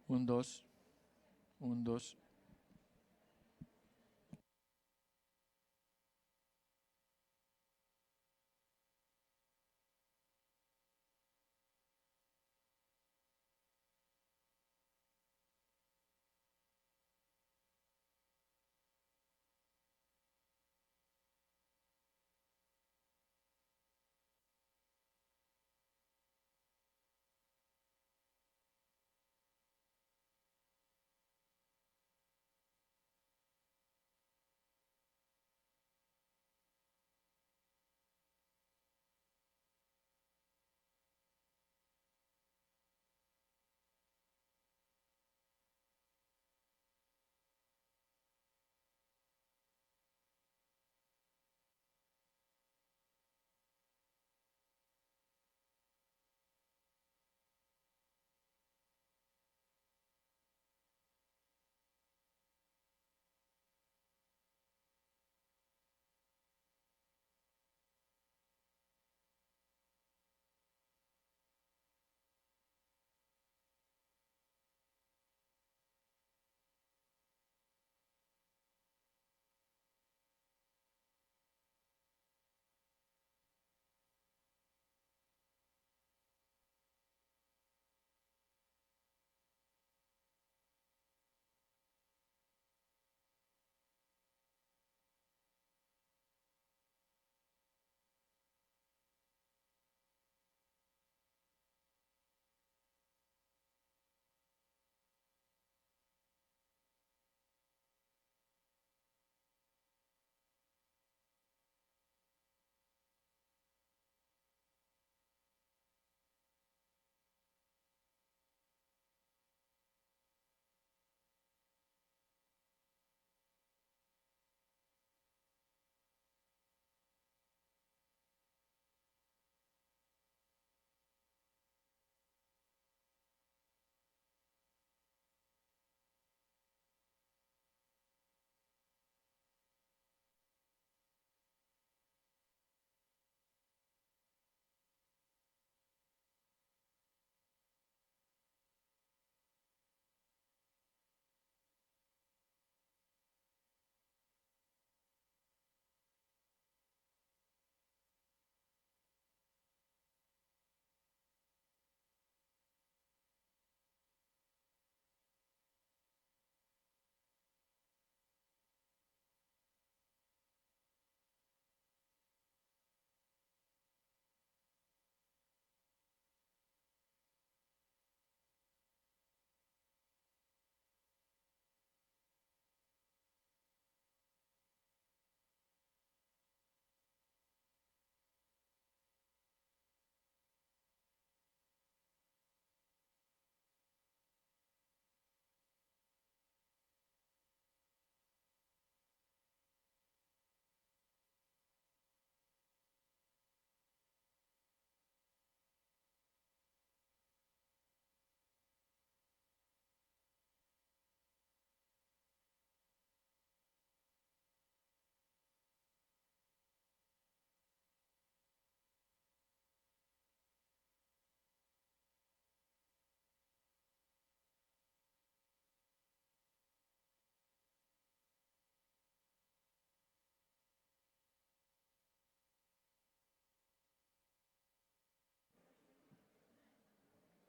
Un, dos, un, dos.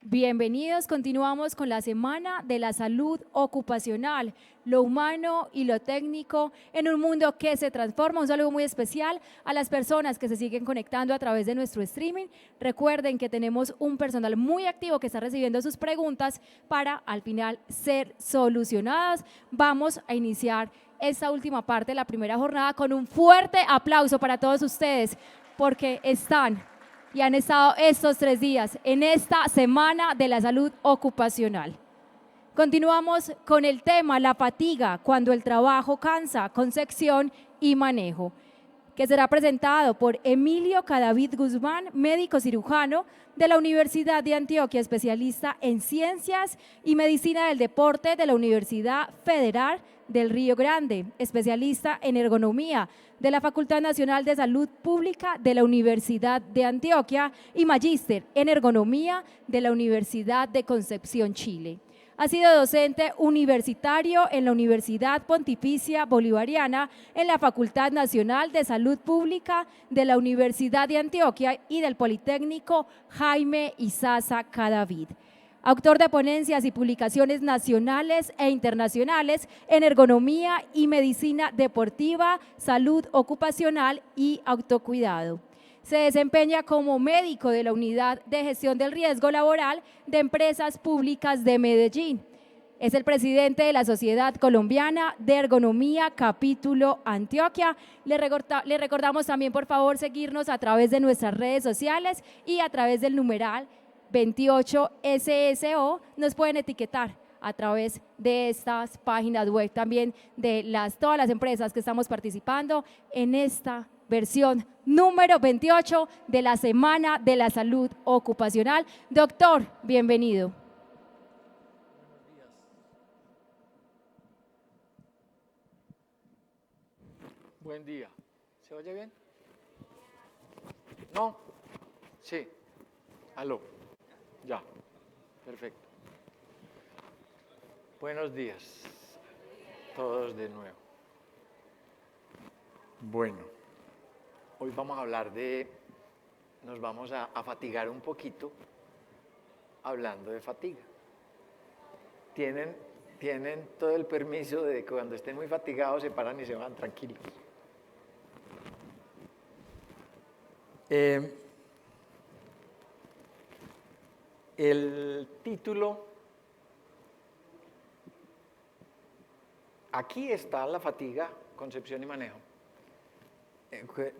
Bienvenidos, continuamos con la Semana de la Salud Ocupacional, lo humano y lo técnico en un mundo que se transforma. Un saludo muy especial a las personas que se siguen conectando a través de nuestro streaming. Recuerden que tenemos un personal muy activo que está recibiendo sus preguntas para al final ser solucionadas. Vamos a iniciar esta última parte de la primera jornada con un fuerte aplauso para todos ustedes porque están y han estado estos 3 días en esta Semana de la Salud Ocupacional. Continuamos con el tema la fatiga cuando el trabajo cansa, concepción y manejo, que será presentado por Emilio Cadavid Guzmán, médico cirujano de la Universidad de Antioquia, especialista en Ciencias y Medicina del Deporte de la Universidad Federal del Río Grande, especialista en ergonomía de la Facultad Nacional de Salud Pública de la Universidad de Antioquia y magíster en ergonomía de la Universidad de Concepción, Chile. Ha sido docente universitario en la Universidad Pontificia Bolivariana, en la Facultad Nacional de Salud Pública de la Universidad de Antioquia y del Politécnico Jaime Isaza Cadavid. Autor de ponencias y publicaciones nacionales e internacionales en ergonomía y medicina deportiva, salud ocupacional y autocuidado. Se desempeña como médico de la Unidad de Gestión del Riesgo Laboral de Empresas Públicas de Medellín. Es el presidente de la Sociedad Colombiana de Ergonomía, capítulo Antioquia. Le recordamos también, por favor, seguirnos a través de nuestras redes sociales y a través del numeral 28SSO. Nos pueden etiquetar a través de estas páginas web también de todas las empresas que estamos participando en esta versión número 28 de la Semana de la Salud Ocupacional. Doctor, bienvenido. Buen día. ¿Se oye bien? ¿No? Sí. Aló. Ya. Perfecto. Buenos días. Todos de nuevo. Bueno. Hoy vamos a hablar nos vamos a fatigar un poquito hablando de fatiga. Tienen todo el permiso de que cuando estén muy fatigados se paran y se van tranquilos. El título, aquí está la fatiga, concepción y manejo.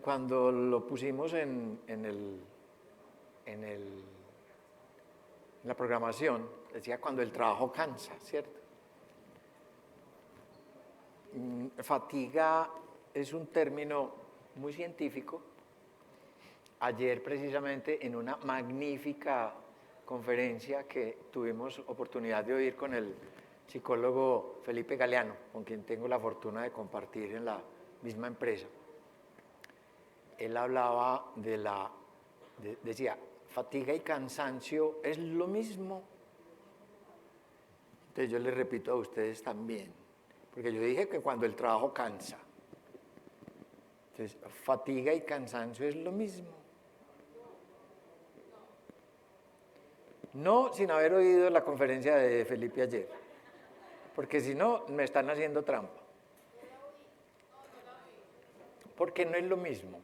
Cuando lo pusimos en la programación, decía cuando el trabajo cansa, ¿cierto? Fatiga es un término muy científico. Ayer precisamente en una magnífica conferencia que tuvimos oportunidad de oír con el psicólogo Felipe Galeano, con quien tengo la fortuna de compartir en la misma empresa. Él hablaba decía, fatiga y cansancio es lo mismo. Entonces yo les repito a ustedes también, porque yo dije que cuando el trabajo cansa. Entonces, fatiga y cansancio es lo mismo. No sin haber oído la conferencia de Felipe ayer, porque si no, me están haciendo trampa. Porque no es lo mismo.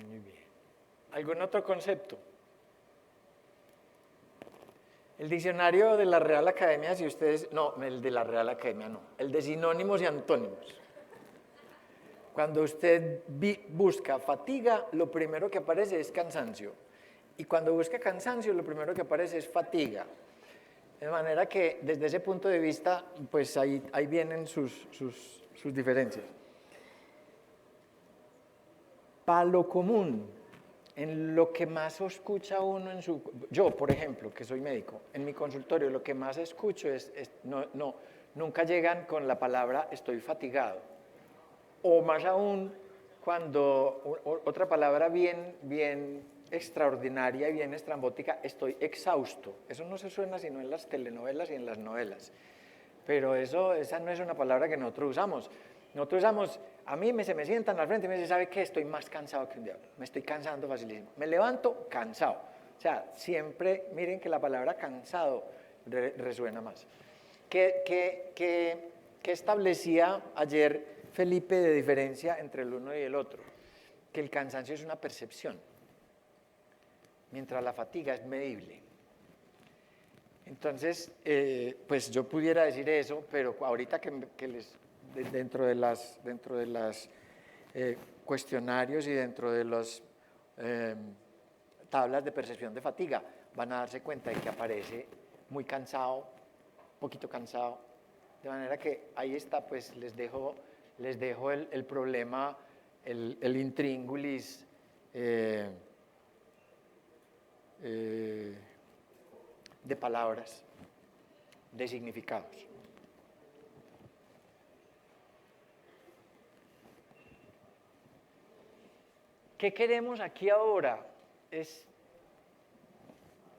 Muy bien. ¿Algún otro concepto? El diccionario de la Real Academia, si ustedes... No, el de la Real Academia no. El de sinónimos y antónimos. Cuando usted busca fatiga, lo primero que aparece es cansancio. Y cuando busca cansancio, lo primero que aparece es fatiga. De manera que, desde ese punto de vista, pues ahí vienen sus diferencias. Para lo común, en lo que más escucha uno yo, por ejemplo, que soy médico, en mi consultorio lo que más escucho nunca llegan con la palabra estoy fatigado. O más aún, cuando otra palabra bien extraordinaria y bien estrambótica, estoy exhausto. Eso no se suena sino en las telenovelas y en las novelas. Pero esa no es una palabra que nosotros usamos. Nosotros usamos, a mí se me sientan al frente y me dicen, ¿sabe qué? Estoy más cansado que un diablo. Me estoy cansando facilísimo. Me levanto cansado. O sea, siempre, miren que la palabra cansado resuena más. ¿Qué establecía ayer Felipe de diferencia entre el uno y el otro? Que el cansancio es una percepción, mientras la fatiga es medible. Entonces, pues yo pudiera decir eso, pero ahorita que dentro de las cuestionarios y dentro de las tablas de percepción de fatiga, van a darse cuenta de que aparece muy cansado, poquito cansado, de manera que ahí está, pues les dejo el problema, el intríngulis de palabras, de significados. ¿Qué queremos aquí ahora? Es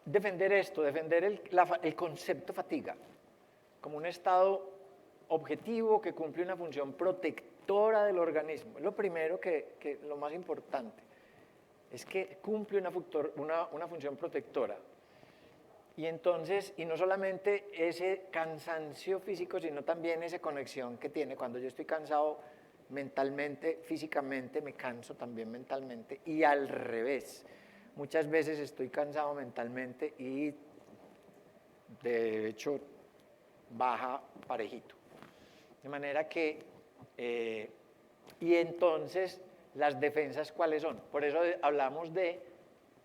defender esto, defender el concepto fatiga como un estado objetivo que cumple una función protectora del organismo. Lo primero lo más importante es que cumple una función protectora. Y entonces, y no solamente ese cansancio físico, sino también esa conexión que tiene. Cuando yo estoy cansado mentalmente, físicamente, me canso también mentalmente. Y al revés, muchas veces estoy cansado mentalmente y de hecho baja parejito. De manera que, y entonces, ¿las defensas cuáles son? Por eso hablamos de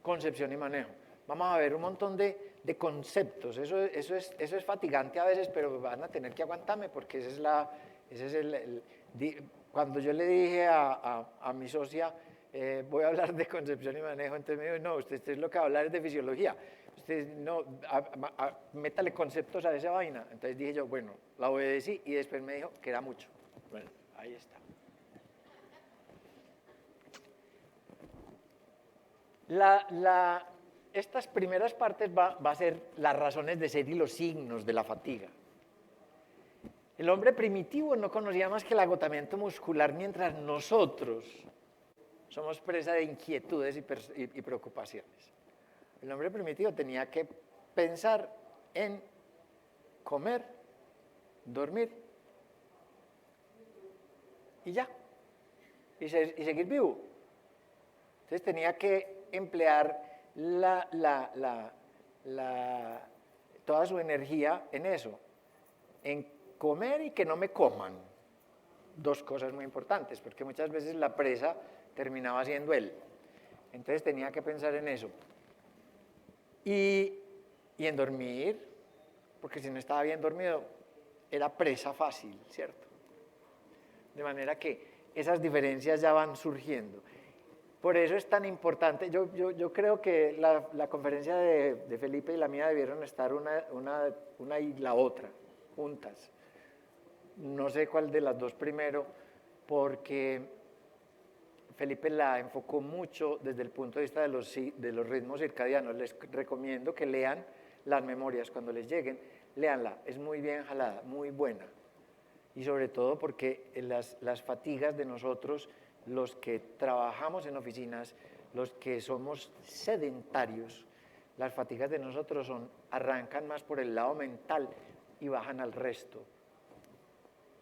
concepción y manejo. Vamos a ver un montón de conceptos. Eso es fatigante a veces, pero van a tener que aguantarme porque cuando yo le dije a mi socia, voy a hablar de concepción y manejo, entonces me dijo, no, usted lo que va a hablar es de fisiología. Usted no, métale conceptos a esa vaina. Entonces dije yo, bueno, la obedecí y después me dijo que era mucho. Bueno, ahí está. Estas primeras partes va a ser las razones de ser y los signos de la fatiga. El hombre primitivo no conocía más que el agotamiento muscular mientras nosotros somos presa de inquietudes y preocupaciones. El hombre primitivo tenía que pensar en comer, dormir y ya, y seguir vivo. Entonces tenía que emplear toda su energía en eso, en comer y que no me coman. Dos cosas muy importantes, porque muchas veces la presa terminaba siendo él. Entonces tenía que pensar en eso. Y en dormir, porque si no estaba bien dormido, era presa fácil, ¿cierto? De manera que esas diferencias ya van surgiendo. Por eso es tan importante, yo creo que la conferencia de Felipe y la mía debieron estar una y la otra, juntas. No sé cuál de las dos primero, porque Felipe la enfocó mucho desde el punto de vista de los ritmos circadianos. Les recomiendo que lean las memorias cuando les lleguen, léanla, es muy bien jalada, muy buena. Y sobre todo porque las fatigas de nosotros, los que trabajamos en oficinas, los que somos sedentarios, las fatigas de nosotros arrancan más por el lado mental y bajan al resto.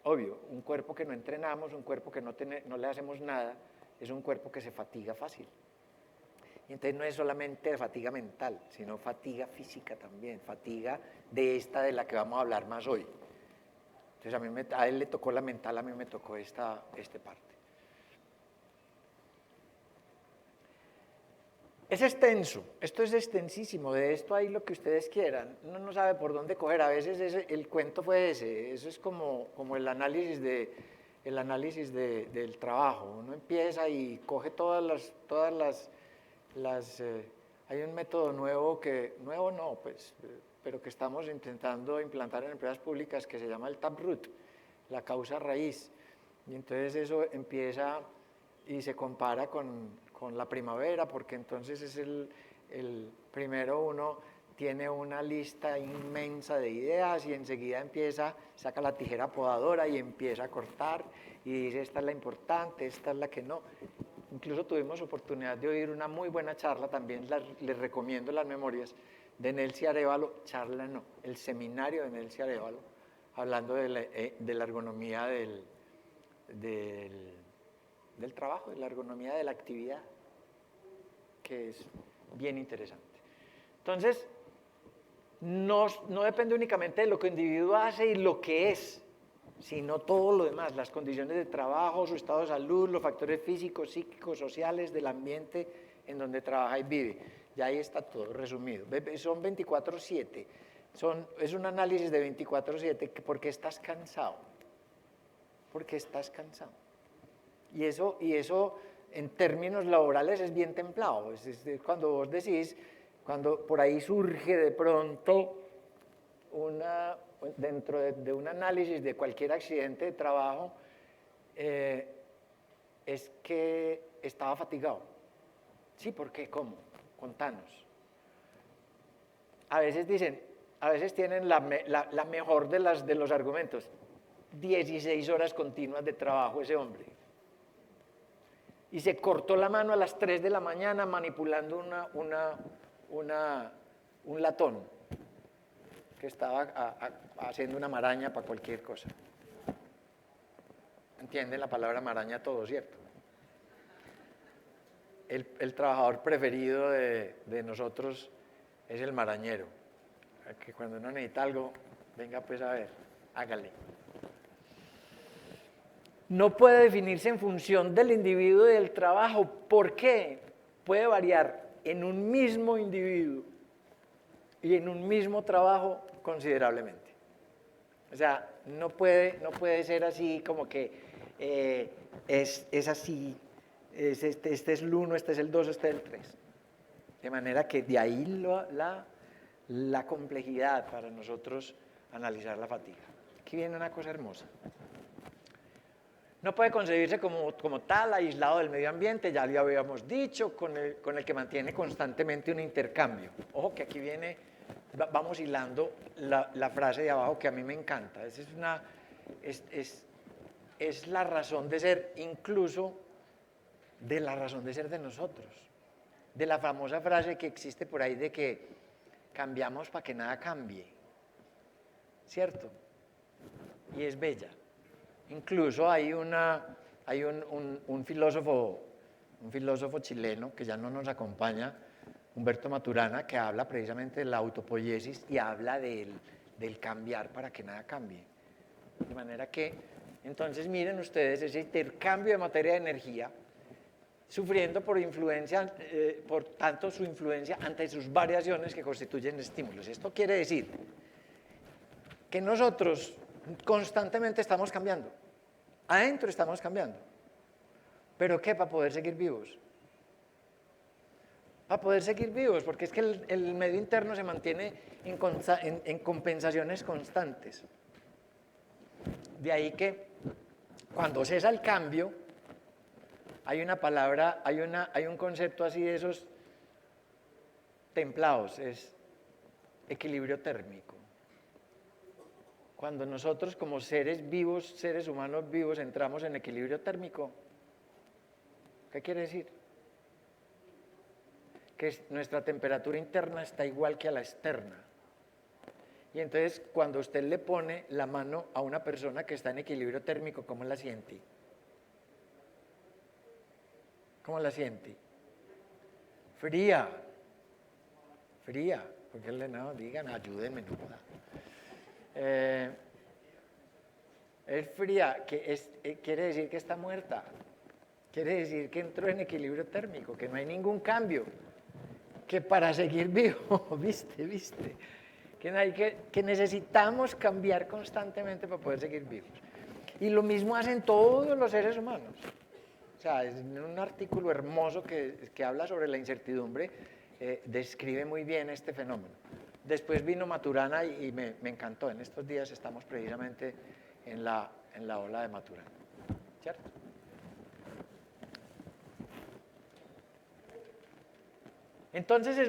Obvio, un cuerpo que no entrenamos, un cuerpo que no le hacemos nada, es un cuerpo que se fatiga fácil. Y entonces no es solamente fatiga mental, sino fatiga física también, fatiga de la que vamos a hablar más hoy. Entonces a él le tocó la mental, a mí me tocó esta parte. Es extenso, esto es extensísimo, de esto hay lo que ustedes quieran, uno no sabe por dónde coger, a veces el cuento fue ese, eso es como el análisis del trabajo, uno empieza y coge todas las hay un método nuevo nuevo no, pero que estamos intentando implantar en empresas públicas que se llama el taproot, la causa raíz, y entonces eso empieza y se compara con la primavera, porque entonces es primero uno tiene una lista inmensa de ideas y enseguida saca la tijera podadora y empieza a cortar y dice esta es la importante, esta es la que no. Incluso tuvimos oportunidad de oír una muy buena charla, también les recomiendo las memorias, de Nelcy Arévalo, charla no, el seminario de Nelcy Arévalo, hablando de la ergonomía del trabajo, de la ergonomía de la actividad, que es bien interesante. Entonces, no depende únicamente de lo que el individuo hace y lo que es, sino todo lo demás, las condiciones de trabajo, su estado de salud, los factores físicos, psíquicos, sociales, del ambiente en donde trabaja y vive. Ya ahí está todo resumido. Son 24/7, es un análisis de 24/7, ¿por qué estás cansado? Porque estás cansado. Y eso en términos laborales es bien templado. Es cuando vos decís, cuando por ahí surge de pronto dentro de un análisis de cualquier accidente de trabajo, es que estaba fatigado. Sí, ¿por qué? ¿Cómo? Contanos. A veces tienen la mejor de los argumentos. 16 horas continuas de trabajo ese hombre. Y se cortó la mano a las 3 de la mañana manipulando un latón que estaba haciendo una maraña para cualquier cosa. ¿Entienden la palabra maraña todo, cierto? El trabajador preferido de nosotros es el marañero. Que cuando uno necesita algo, venga pues a ver, hágale. No puede definirse en función del individuo y del trabajo. ¿Por qué? Puede variar en un mismo individuo y en un mismo trabajo considerablemente. O sea, no puede ser así como que es así, este es el 1, este es el 2, este es el 3. De manera que de ahí la complejidad para nosotros analizar la fatiga. Aquí viene una cosa hermosa. No puede concebirse como tal, aislado del medio ambiente, ya lo habíamos dicho, con el que mantiene constantemente un intercambio. Ojo que aquí viene, vamos hilando la frase de abajo que a mí me encanta. Esa es la razón de ser, incluso de la razón de ser de nosotros. De la famosa frase que existe por ahí de que cambiamos para que nada cambie. ¿Cierto? Y es bella. Incluso hay un filósofo chileno que ya no nos acompaña, Humberto Maturana, que habla precisamente de la autopoiesis y habla del cambiar para que nada cambie. De manera que, entonces miren ustedes ese intercambio de materia de energía, sufriendo por influencia, por tanto su influencia ante sus variaciones que constituyen estímulos. Esto quiere decir que nosotros constantemente estamos cambiando. Adentro estamos cambiando. ¿Pero qué? Para poder seguir vivos. Para poder seguir vivos, porque es que el medio interno se mantiene en compensaciones constantes. De ahí que cuando cesa el cambio, hay una palabra, hay un concepto así de esos templados, es equilibrio térmico. Cuando nosotros como seres vivos, seres humanos vivos, entramos en equilibrio térmico, ¿qué quiere decir? Que nuestra temperatura interna está igual que a la externa. Y entonces, cuando usted le pone la mano a una persona que está en equilibrio térmico, ¿cómo la siente? ¿Cómo la siente? Fría. Fría. Porque no, digan, ayúdenme, no joda. Es fría, quiere decir que está muerta, quiere decir que entró en equilibrio térmico, que no hay ningún cambio, que para seguir vivo, viste, que necesitamos cambiar constantemente para poder seguir vivos. Y lo mismo hacen todos los seres humanos. O sea, es un artículo hermoso que habla sobre la incertidumbre, describe muy bien este fenómeno. Después vino Maturana y me encantó. En estos días estamos precisamente en la ola de Maturana. ¿Cierto? Entonces,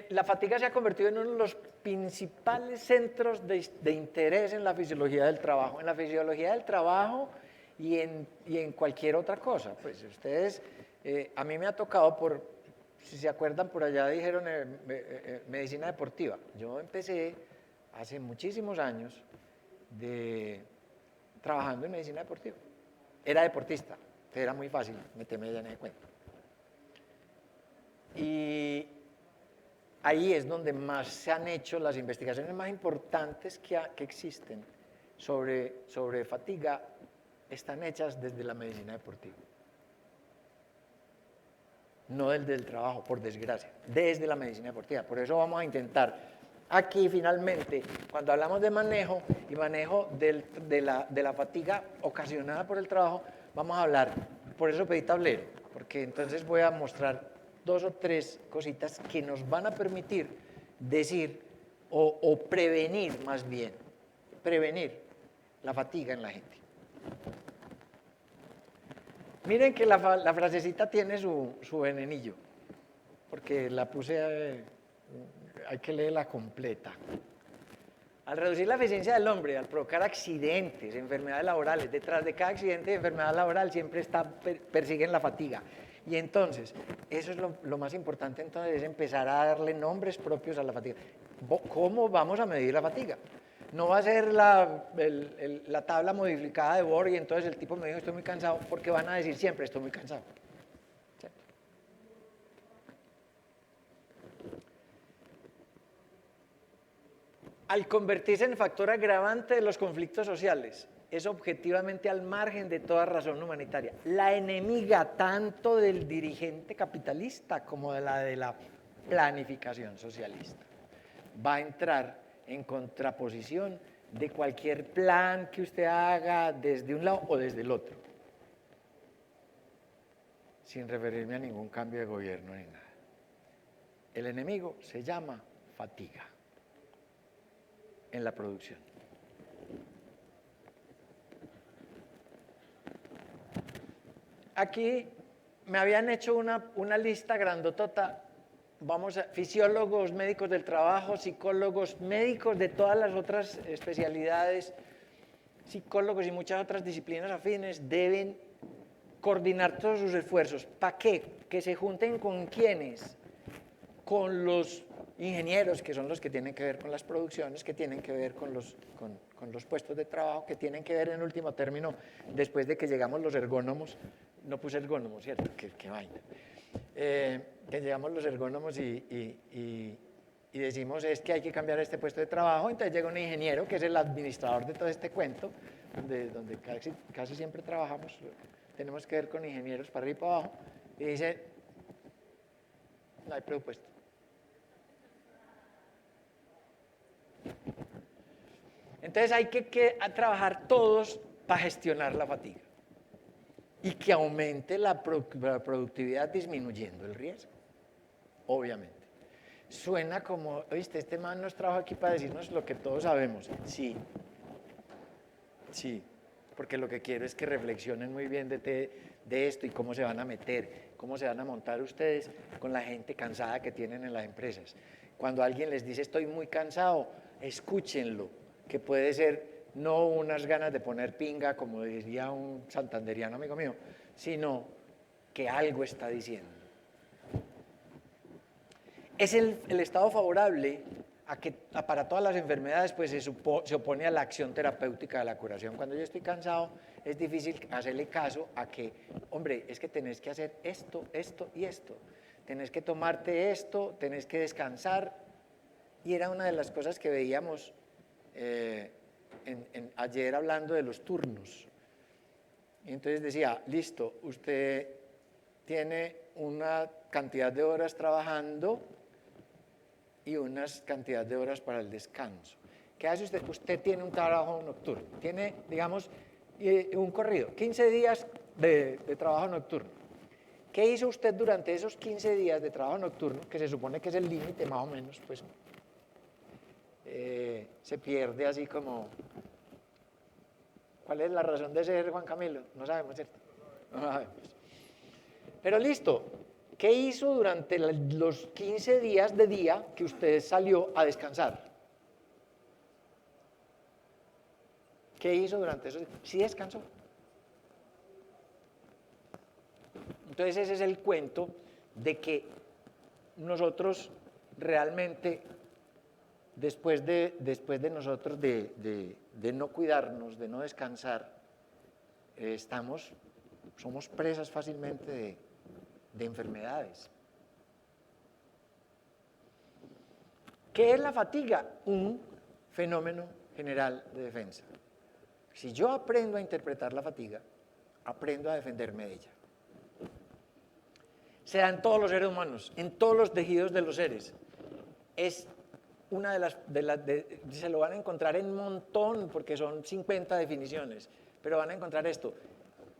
la fatiga se ha convertido en uno de los principales centros de interés en la fisiología del trabajo. En la fisiología del trabajo y en cualquier otra cosa. Pues ustedes, a mí me ha tocado si se acuerdan, por allá dijeron medicina deportiva. Yo empecé hace muchísimos años trabajando en medicina deportiva. Era deportista, entonces era muy fácil meterme ya en el cuento. Y ahí es donde más se han hecho las investigaciones más importantes que existen sobre fatiga, están hechas desde la medicina deportiva. No desde el trabajo, por desgracia, desde la medicina deportiva. Por eso vamos a intentar aquí finalmente, cuando hablamos de manejo y manejo de la fatiga ocasionada por el trabajo, vamos a hablar, por eso pedí tablero, porque entonces voy a mostrar 2 o 3 cositas que nos van a permitir decir o prevenir más bien, prevenir la fatiga en la gente. Miren que la frasecita tiene su venenillo. porque la puse, hay que leerla completa. Al reducir la eficiencia del hombre, al provocar accidentes, enfermedades laborales, detrás de cada accidente de enfermedad laboral siempre persiguen la fatiga. Y entonces, eso es lo más importante, entonces, es empezar a darle nombres propios a la fatiga. ¿Cómo vamos a medir la fatiga? No va a ser la tabla modificada de Bohr y entonces el tipo me dijo estoy muy cansado, porque van a decir siempre estoy muy cansado. ¿Sí? Al convertirse en factor agravante de los conflictos sociales, es objetivamente al margen de toda razón humanitaria. La enemiga tanto del dirigente capitalista como de la planificación socialista. Va a entrar en contraposición de cualquier plan que usted haga desde un lado o desde el otro, sin referirme a ningún cambio de gobierno ni nada. El enemigo se llama fatiga en la producción. Aquí me habían hecho una lista grandotota, fisiólogos, médicos del trabajo, psicólogos, médicos de todas las otras especialidades, psicólogos y muchas otras disciplinas afines deben coordinar todos sus esfuerzos. ¿Para qué? Que se junten con quiénes, con los ingenieros, que son los que tienen que ver con las producciones, que tienen que ver con los puestos de trabajo, que tienen que ver en último término, después de que llegamos los ergónomos, no puse ergónomos, ¿cierto? Qué vaina. Que llegamos los ergónomos y decimos es que hay que cambiar este puesto de trabajo, entonces llega un ingeniero que es el administrador de todo este cuento, donde casi siempre trabajamos, tenemos que ver con ingenieros para arriba y para abajo, y dice, no hay presupuesto. Entonces hay que trabajar todos para gestionar la fatiga y que aumente la productividad disminuyendo el riesgo, obviamente. Suena como, oíste, este man nos trajo aquí para decirnos lo que todos sabemos. Sí, porque lo que quiero es que reflexionen muy bien de esto y cómo se van a meter, cómo se van a montar ustedes con la gente cansada que tienen en las empresas. Cuando alguien les dice estoy muy cansado, escúchenlo, que puede ser no unas ganas de poner pinga, como diría un santanderiano amigo mío, sino que algo está diciendo. Es el estado favorable a que para todas las enfermedades pues se opone a la acción terapéutica de la curación. Cuando yo estoy cansado es difícil hacerle caso a que, hombre, es que tenés que hacer esto, esto y esto. Tenés que tomarte esto, tenés que descansar. Y era una de las cosas que veíamos ayer hablando de los turnos. Y entonces decía, listo, usted tiene una cantidad de horas trabajando y unas cantidad de horas para el descanso. ¿Qué hace usted? Usted tiene un trabajo nocturno, tiene, digamos, un corrido, 15 días de trabajo nocturno. ¿Qué hizo usted durante esos 15 días de trabajo nocturno, que se supone que es el límite más o menos, pues se pierde así como... ¿Cuál es la razón de ser, Juan Camilo? No sabemos, ¿cierto? No sabemos. Pero listo, ¿qué hizo durante los 15 días de día que usted salió a descansar? ¿Qué hizo durante esos días? Sí descansó. Entonces ese es el cuento de que nosotros realmente, después de nosotros de no cuidarnos, de no descansar, somos presas fácilmente de enfermedades. ¿Qué es la fatiga? Un fenómeno general de defensa. Si yo aprendo a interpretar la fatiga, aprendo a defenderme de ella. Se da en todos los seres humanos, en todos los tejidos de los seres. Es una se lo van a encontrar en un montón, porque son 50 definiciones, pero van a encontrar esto: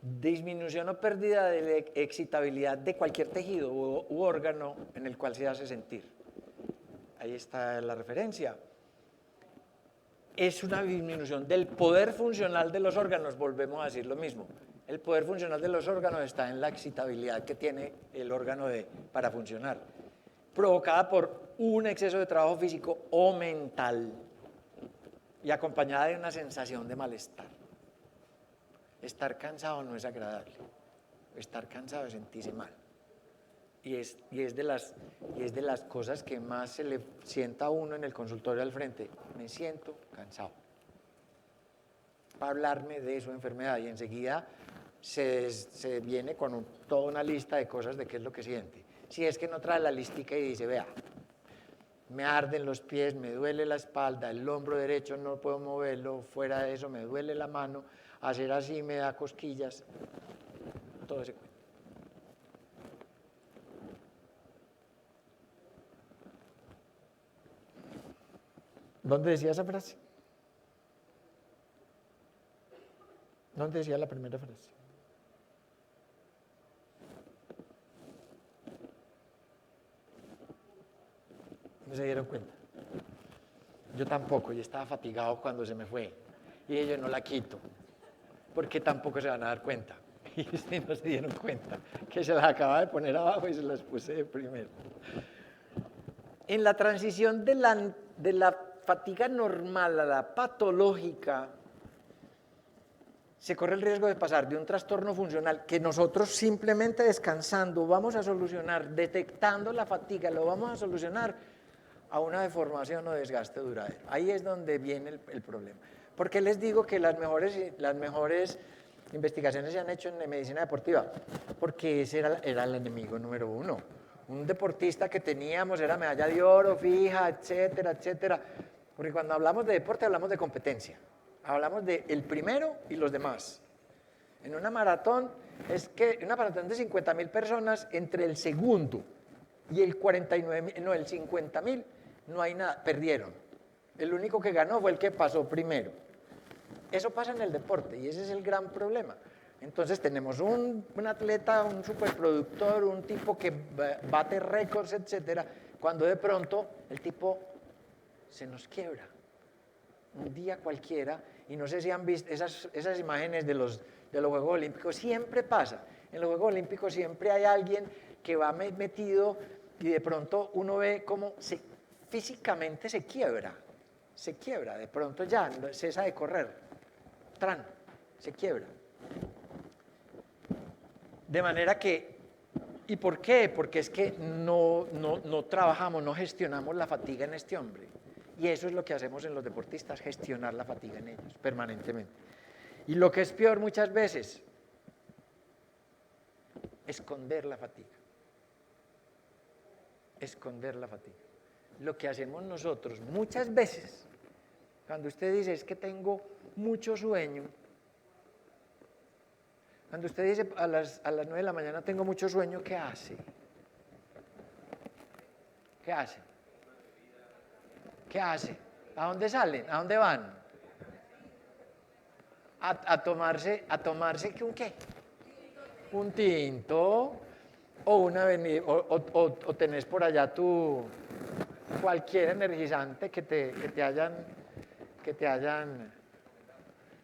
disminución o pérdida de la excitabilidad de cualquier tejido u órgano en el cual se hace sentir. Ahí está la referencia. Es una disminución del poder funcional de los órganos, volvemos a decir lo mismo. El poder funcional de los órganos está en la excitabilidad que tiene el órgano para funcionar. provocada por un exceso de trabajo físico o mental y acompañada de una sensación de malestar. Estar cansado no es agradable, estar cansado es sentirse mal. Y es de las cosas que más se le sienta a uno en el consultorio al frente. Me siento cansado. Para hablarme de su enfermedad y enseguida se viene con toda una lista de cosas de qué es lo que siente. Si es que no trae la listica y dice, vea, me arden los pies, me duele la espalda, el hombro derecho no puedo moverlo, fuera de eso me duele la mano, hacer así me da cosquillas, todo ese cuento. ¿Dónde decía esa frase? ¿Dónde decía la primera frase? ¿No se dieron cuenta? Yo tampoco, y estaba fatigado cuando se me fue. Y ellos no la quito, porque tampoco se van a dar cuenta. Y si no se dieron cuenta, que se las acababa de poner abajo y se las puse de primero. En la transición de la fatiga normal a la patológica, se corre el riesgo de pasar de un trastorno funcional que nosotros simplemente descansando vamos a solucionar, detectando la fatiga, lo vamos a solucionar, a una deformación o desgaste duradero. Ahí es donde viene el problema. ¿Por qué les digo que las mejores investigaciones se han hecho en medicina deportiva? Porque ese era el enemigo número uno. Un deportista que teníamos era medalla de oro, fija, etcétera, etcétera. Porque cuando hablamos de deporte hablamos de competencia. Hablamos de el primero y los demás. En una maratón, una maratón de 50.000 personas, entre el segundo y el 50.000, no hay nada, perdieron. El único que ganó fue el que pasó primero. Eso pasa en el deporte y ese es el gran problema. Entonces tenemos un atleta, un superproductor, un tipo que bate récords, etcétera, cuando de pronto el tipo se nos quiebra. Un día cualquiera, y no sé si han visto esas imágenes de los Juegos Olímpicos, siempre pasa. En los Juegos Olímpicos siempre hay alguien que va metido y de pronto uno ve cómo físicamente se quiebra, de pronto ya cesa de correr, se quiebra. De manera que, ¿y por qué? Porque es que no trabajamos, no gestionamos la fatiga en este hombre. Y eso es lo que hacemos en los deportistas, gestionar la fatiga en ellos permanentemente. Y lo que es peor muchas veces, esconder la fatiga. Esconder la fatiga. Lo que hacemos nosotros muchas veces, cuando usted dice es que tengo mucho sueño, cuando usted dice a las 9 de la mañana tengo mucho sueño, ¿qué hace? ¿Qué hace? ¿Qué hace? ¿A dónde salen? ¿A dónde van? A tomarse ¿un qué? Un tinto o una avenida, o tenés por allá cualquier energizante que te hayan,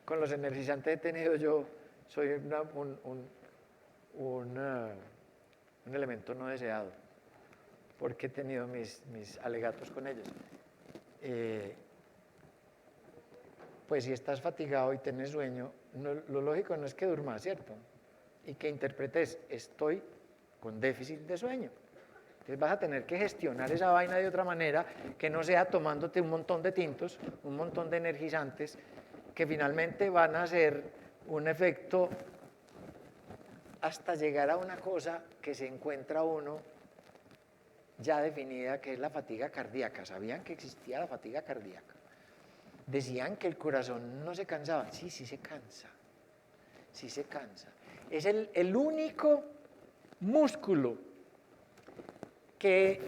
con los energizantes he tenido yo, soy un elemento no deseado, porque he tenido mis alegatos con ellos. Pues si estás fatigado y tienes sueño, lo lógico no es que durmas, ¿cierto? Y que interpretes, estoy con déficit de sueño. Entonces vas a tener que gestionar esa vaina de otra manera, que no sea tomándote un montón de tintos, un montón de energizantes, que finalmente van a hacer un efecto hasta llegar a una cosa que se encuentra uno ya definida, que es la fatiga cardíaca. ¿Sabían que existía la fatiga cardíaca? Decían que el corazón no se cansaba. Sí se cansa. Sí se cansa. Es el único músculo que,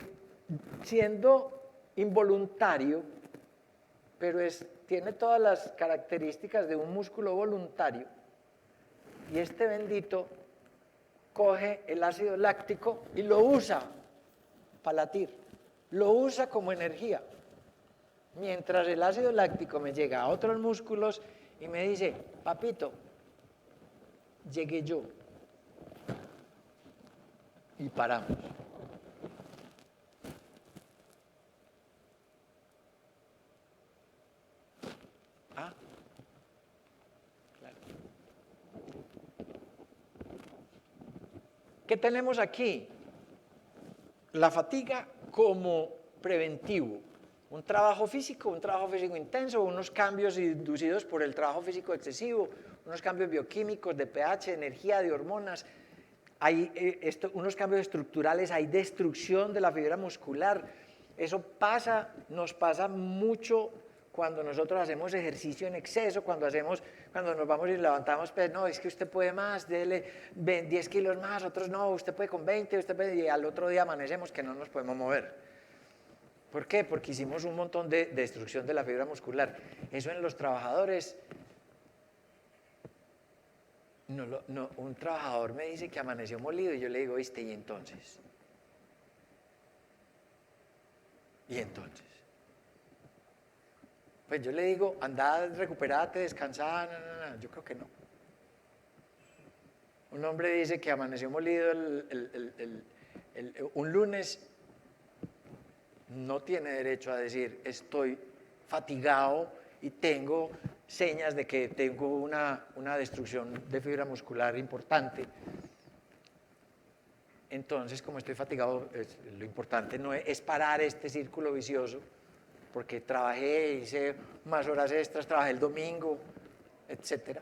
siendo involuntario, pero tiene todas las características de un músculo voluntario, y este bendito coge el ácido láctico y lo usa para latir, lo usa como energía, mientras el ácido láctico me llega a otros músculos y me dice, papito, llegué yo, y paramos. ¿Ah? Claro. ¿Qué tenemos aquí? La fatiga como preventivo. Un trabajo físico intenso, unos cambios inducidos por el trabajo físico excesivo, unos cambios bioquímicos de pH, de energía, de hormonas, hay unos cambios estructurales, hay destrucción de la fibra muscular. Eso nos pasa mucho cuando nosotros hacemos ejercicio en exceso, cuando nos vamos y levantamos, pues no, es que usted puede más, dele 10 kilos más, otros no, usted puede con 20, y al otro día amanecemos que no nos podemos mover. ¿Por qué? Porque hicimos un montón de destrucción de la fibra muscular. Eso en los trabajadores, un trabajador me dice que amaneció molido y yo le digo, ¿viste? ¿Y entonces? Pues yo le digo, andá, recuperate, descansá, no, yo creo que no. Un hombre dice que amaneció molido un lunes, no tiene derecho a decir estoy fatigado y tengo señas de que tengo una destrucción de fibra muscular importante. Entonces, como estoy fatigado, lo importante no es parar este círculo vicioso, porque trabajé, hice más horas extras, trabajé el domingo, etc.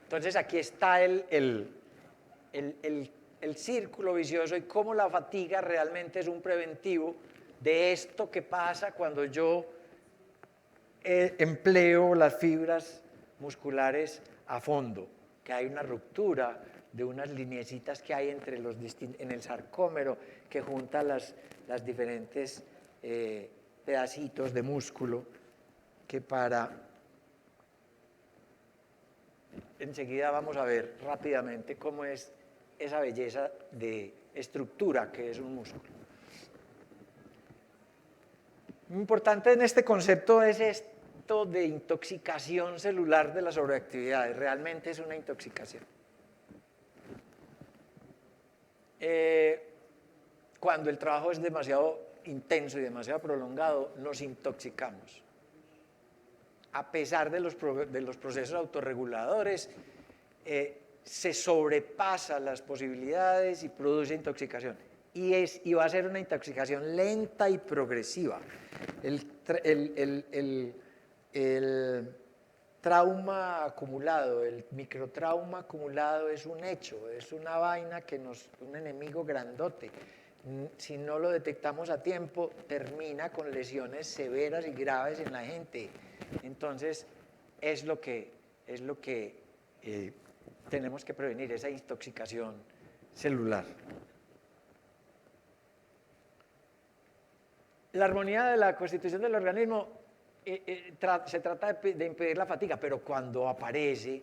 Entonces, aquí está el círculo vicioso y cómo la fatiga realmente es un preventivo de esto que pasa cuando yo empleo las fibras musculares a fondo, que hay una ruptura de unas lineecitas que hay en el sarcómero que junta las diferentes pedacitos de músculo que enseguida vamos a ver rápidamente cómo es esa belleza de estructura que es un músculo. Lo importante en este concepto es esto de intoxicación celular de la sobreactividad. Realmente es una intoxicación. Cuando el trabajo es demasiado intenso y demasiado prolongado, nos intoxicamos. A pesar de los procesos autorreguladores, se sobrepasan las posibilidades y produce intoxicación. Y va a ser una intoxicación lenta y progresiva. El trauma acumulado, el microtrauma acumulado es un hecho, es una vaina un enemigo grandote. Si no lo detectamos a tiempo, termina con lesiones severas y graves en la gente. Entonces, es lo que tenemos que prevenir, esa intoxicación celular. La armonía de la constitución del organismo se trata de impedir la fatiga, pero cuando aparece,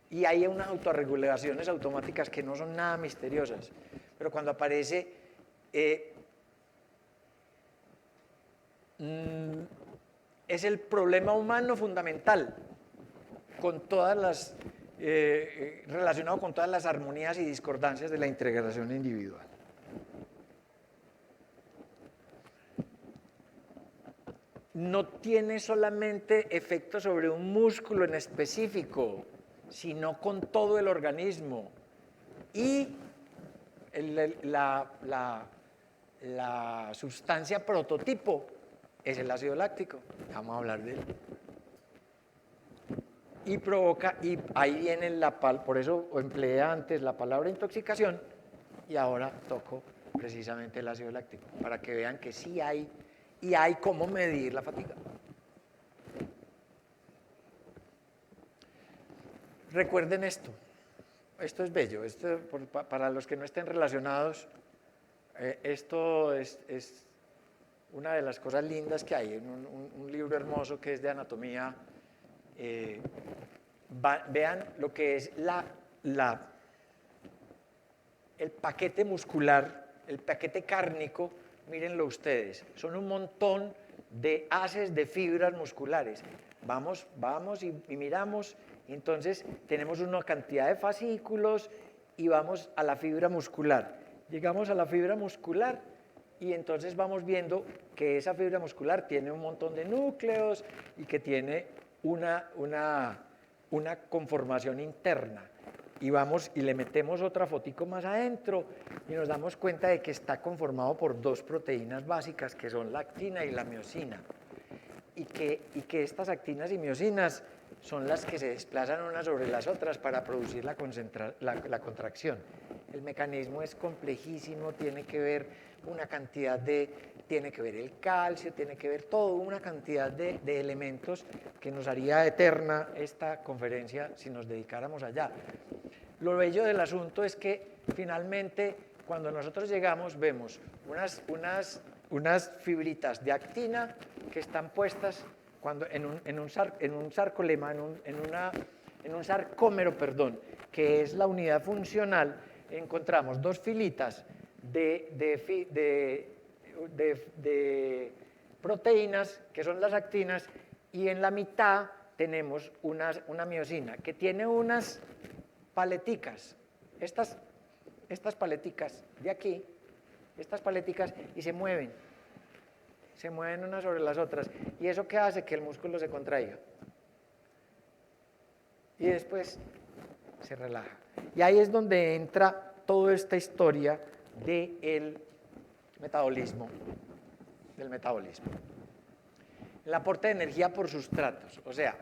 y hay unas autorregulaciones automáticas que no son nada misteriosas, pero cuando aparece es el problema humano fundamental, relacionado con todas las armonías y discordancias de la integración individual. No tiene solamente efecto sobre un músculo en específico, sino con todo el organismo. Y la sustancia prototipo es el ácido láctico. Vamos a hablar de él. Y ahí viene por eso empleé antes la palabra intoxicación y ahora toco precisamente el ácido láctico, para que vean que sí hay, y hay cómo medir la fatiga. Recuerden esto es bello, para los que no estén relacionados, esto es una de las cosas lindas que hay, un libro hermoso que es de anatomía. Vean lo que es el paquete muscular, el paquete cárnico, mírenlo ustedes, son un montón de haces de fibras musculares. Vamos y miramos, y entonces tenemos una cantidad de fascículos y vamos a la fibra muscular. Llegamos a la fibra muscular y entonces vamos viendo que esa fibra muscular tiene un montón de núcleos y que tiene una conformación interna. Y vamos y le metemos otra fotico más adentro y nos damos cuenta de que está conformado por dos proteínas básicas que son la actina y la miosina. Y que estas actinas y miosinas son las que se desplazan unas sobre las otras para producir la contracción. El mecanismo es complejísimo, tiene que ver tiene que ver el calcio, tiene que ver todo, una cantidad de elementos que nos haría eterna esta conferencia si nos dedicáramos allá. Lo bello del asunto es que finalmente cuando nosotros llegamos vemos unas fibritas de actina que están puestas en un sarcómero, que es la unidad funcional. Encontramos dos filitas de proteínas, que son las actinas, y en la mitad tenemos una miosina, que tiene unas paleticas, estas paleticas de aquí, estas paleticas, y se mueven unas sobre las otras, y eso que hace que el músculo se contraiga. Y después se relaja. Y ahí es donde entra toda esta historia del metabolismo. El aporte de energía por sustratos. O sea,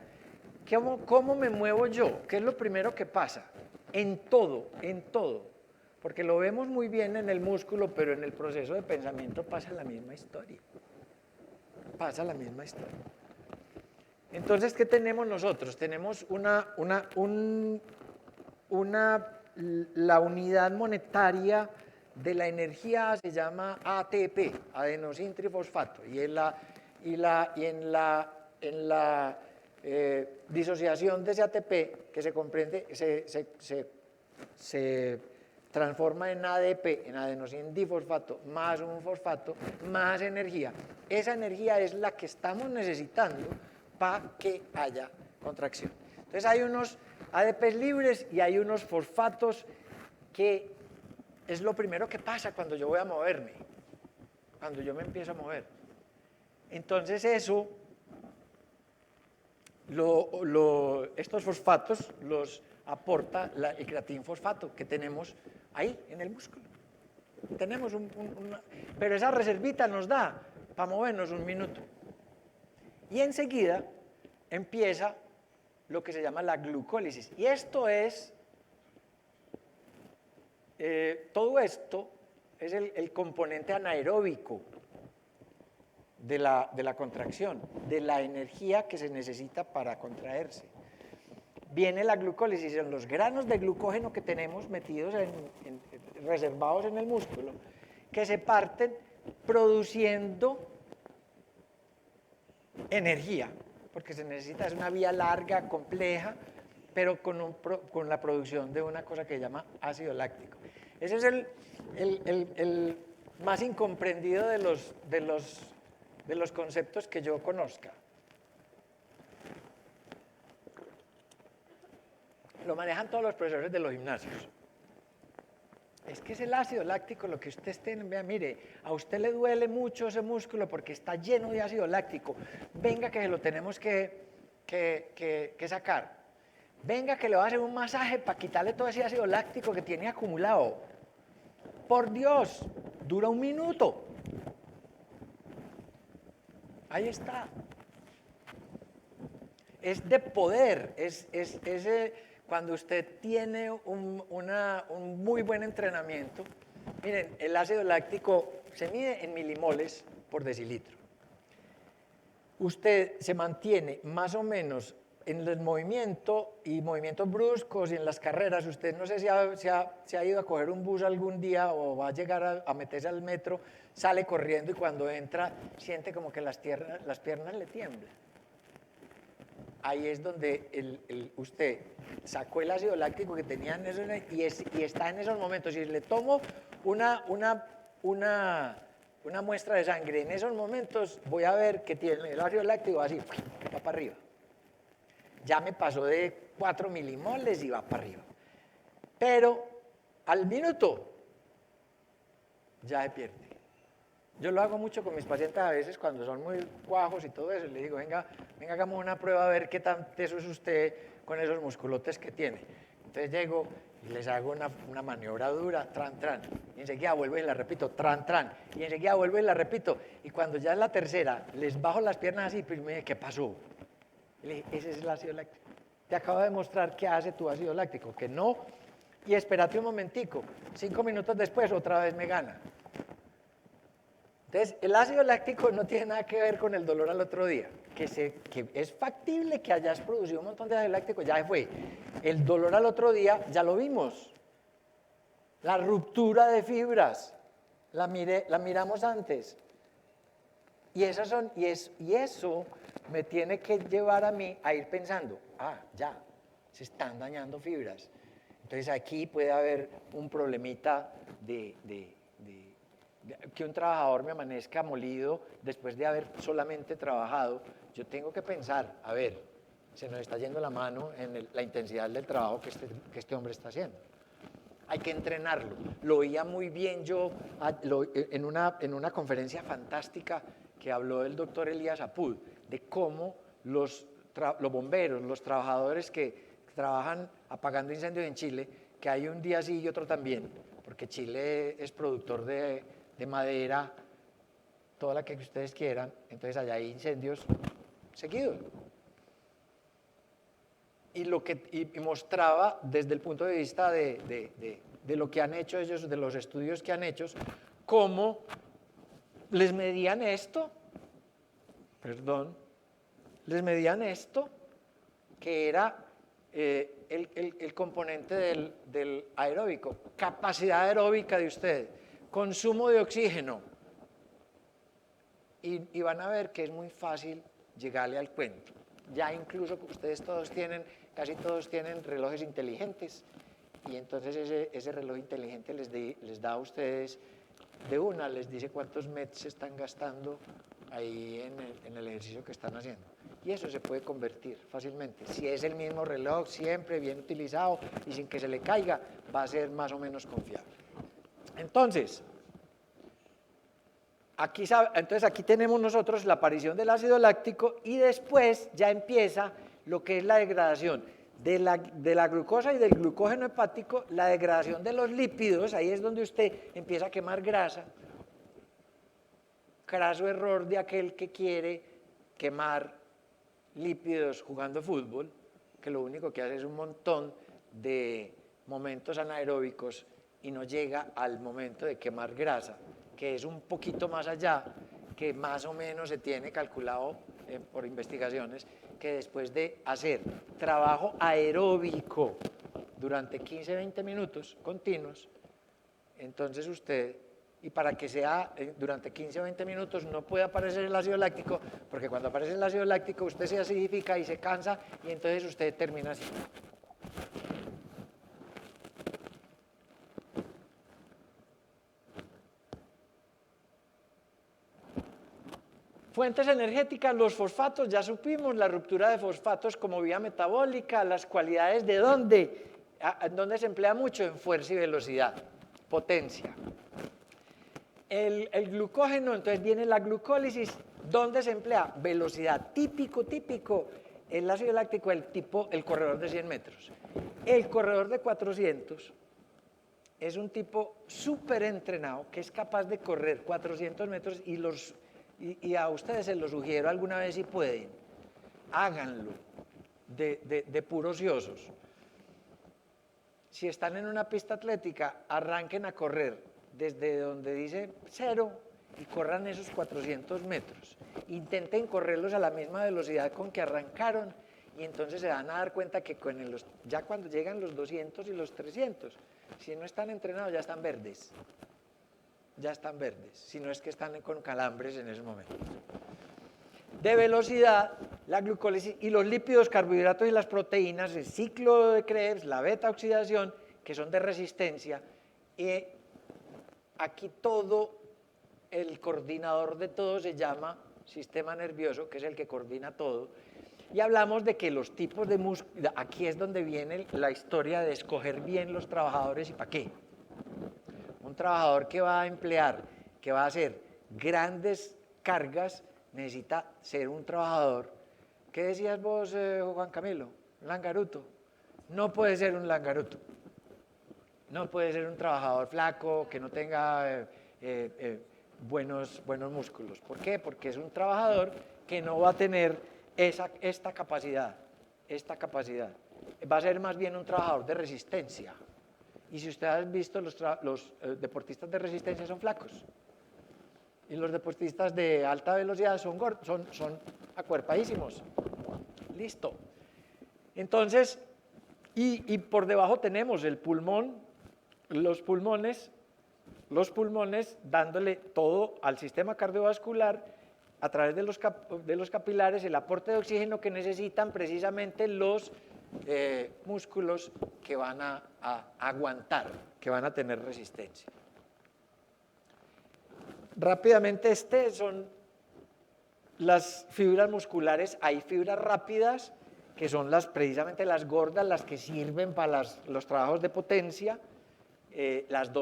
¿cómo me muevo yo? ¿Qué es lo primero que pasa? En todo. Porque lo vemos muy bien en el músculo, pero en el proceso de pensamiento pasa la misma historia. Entonces, ¿qué tenemos nosotros? Tenemos la unidad monetaria de la energía se llama ATP, adenosíntrifosfato, y en la disociación de ese ATP que se comprende, se transforma en ADP, en adenosindifosfato, más un fosfato, más energía. Esa energía es la que estamos necesitando para que haya contracción. Entonces hay unos ADPs libres y hay unos fosfatos que es lo primero que pasa cuando yo voy a moverme, cuando yo me empiezo a mover. Entonces eso, estos fosfatos los aporta el creatinfosfato que tenemos ahí en el músculo. Tenemos pero esa reservita nos da para movernos un minuto. Y enseguida empieza lo que se llama la glucólisis. Y esto es, todo esto es el componente anaeróbico de la contracción, de la energía que se necesita para contraerse. Viene la glucólisis, son los granos de glucógeno que tenemos metidos, reservados en el músculo, que se parten produciendo energía, porque se necesita, es una vía larga, compleja, pero con la producción de una cosa que se llama ácido láctico. Ese es el más incomprendido de los conceptos que yo conozca. Lo manejan todos los profesores de los gimnasios. Es que es el ácido láctico lo que usted vea, mire, a usted le duele mucho ese músculo porque está lleno de ácido láctico. Venga que se lo tenemos que sacar. Venga que le va a hacer un masaje para quitarle todo ese ácido láctico que tiene acumulado. Por Dios, dura un minuto. Ahí está. Es de poder, cuando usted tiene un muy buen entrenamiento. Miren, el ácido láctico se mide en milimoles por decilitro. Usted se mantiene más o menos en el movimiento y movimientos bruscos y en las carreras. Usted no sé si ha ido a coger un bus algún día o va a llegar a meterse al metro, sale corriendo y cuando entra siente como que las piernas le tiemblan. Ahí es donde usted sacó el ácido láctico que tenía en eso y está en esos momentos. Si le tomo una muestra de sangre en esos momentos, voy a ver que tiene el ácido láctico así, va para arriba. Ya me pasó de 4 milimoles y va para arriba. Pero al minuto ya se pierde. Yo lo hago mucho con mis pacientes a veces cuando son muy cuajos y todo eso. Les digo, venga, hagamos una prueba a ver qué tan teso es usted con esos musculotes que tiene. Entonces llego y les hago una maniobra dura, tran, tran. Y enseguida vuelvo y la repito, tran, tran. Y enseguida vuelvo y la repito. Y cuando ya es la tercera, les bajo las piernas así, pues me dice, ¿qué pasó? Y le dije, ese es el ácido láctico. Te acabo de mostrar qué hace tu ácido láctico, que no. Y espérate un momentico. 5 minutos después otra vez me gana. Entonces, el ácido láctico no tiene nada que ver con el dolor al otro día, que es factible que hayas producido un montón de ácido láctico, ya fue. El dolor al otro día, ya lo vimos. La ruptura de fibras, la miramos antes. Y eso me tiene que llevar a mí a ir pensando, ya, se están dañando fibras. Entonces aquí puede haber un problemita que un trabajador me amanezca molido después de haber solamente trabajado. Yo tengo que pensar, a ver, se nos está yendo la mano en la intensidad del trabajo que este hombre está haciendo. Hay que entrenarlo. Lo oía muy bien yo en una conferencia fantástica que habló el doctor Elías Apud, de cómo los bomberos, los trabajadores que trabajan apagando incendios en Chile, que hay un día sí y otro también, porque Chile es productor de madera, toda la que ustedes quieran, entonces allá hay incendios seguidos. Y mostraba desde el punto de vista de lo que han hecho ellos, de los estudios que han hecho, cómo les medían esto, les medían esto, que era el componente del aeróbico, capacidad aeróbica de usted, consumo de oxígeno, y van a ver que es muy fácil llegarle al cuento. Ya incluso ustedes casi todos tienen relojes inteligentes, y entonces ese reloj inteligente les da a ustedes les dice cuántos METs se están gastando ahí en el ejercicio que están haciendo. Y eso se puede convertir fácilmente. Si es el mismo reloj, siempre bien utilizado y sin que se le caiga, va a ser más o menos confiable. Entonces, aquí tenemos nosotros la aparición del ácido láctico y después ya empieza lo que es la degradación de la glucosa y del glucógeno hepático, la degradación de los lípidos. Ahí es donde usted empieza a quemar grasa. Craso error de aquel que quiere quemar lípidos jugando fútbol, que lo único que hace es un montón de momentos anaeróbicos y no llega al momento de quemar grasa, que es un poquito más allá, que más o menos se tiene calculado por investigaciones, que después de hacer trabajo aeróbico durante 15-20 minutos continuos, entonces usted, y para que sea durante 15 o 20 minutos no puede aparecer el ácido láctico, porque cuando aparece el ácido láctico usted se acidifica y se cansa y entonces usted termina así. Fuentes energéticas, los fosfatos, ya supimos, la ruptura de fosfatos como vía metabólica, las cualidades de dónde se emplea mucho, en fuerza y velocidad, potencia. El glucógeno, entonces viene la glucólisis, ¿dónde se emplea? Velocidad, típico, el ácido láctico, el corredor de 100 metros. El corredor de 400 es un tipo súper entrenado que es capaz de correr 400 metros y a ustedes se los sugiero alguna vez si pueden, háganlo de puros ociosos. Si están en una pista atlética, arranquen a correr desde donde dice 0 y corran esos 400 metros. Intenten correrlos a la misma velocidad con que arrancaron y entonces se van a dar cuenta que ya cuando llegan los 200 y los 300, si no están entrenados ya están verdes. Si no es que están con calambres en esos momentos. De velocidad, la glucólisis y los lípidos, carbohidratos y las proteínas, el ciclo de Krebs, la beta-oxidación, que son de resistencia, y aquí el coordinador de todo se llama sistema nervioso, que es el que coordina todo, y hablamos de que los tipos de músculo, aquí es donde viene la historia de escoger bien los trabajadores y para qué. Un trabajador que va a hacer grandes cargas, necesita ser un trabajador. ¿Qué decías vos, Juan Camilo? Langaruto. No puede ser un langaruto. No puede ser un trabajador flaco que no tenga buenos músculos. ¿Por qué? Porque es un trabajador que no va a tener esta capacidad. Va a ser más bien un trabajador de resistencia. Y si ustedes han visto, los deportistas de resistencia son flacos. Y los deportistas de alta velocidad son acuerpadísimos. Listo. Entonces, y por debajo tenemos el pulmón, los pulmones dándole todo al sistema cardiovascular a través de los capilares, el aporte de oxígeno que necesitan precisamente los músculos que van a aguantar, que van a tener resistencia. Rápidamente, son las fibras musculares. Hay fibras rápidas, que son precisamente las gordas, las que sirven para los trabajos de potencia. Las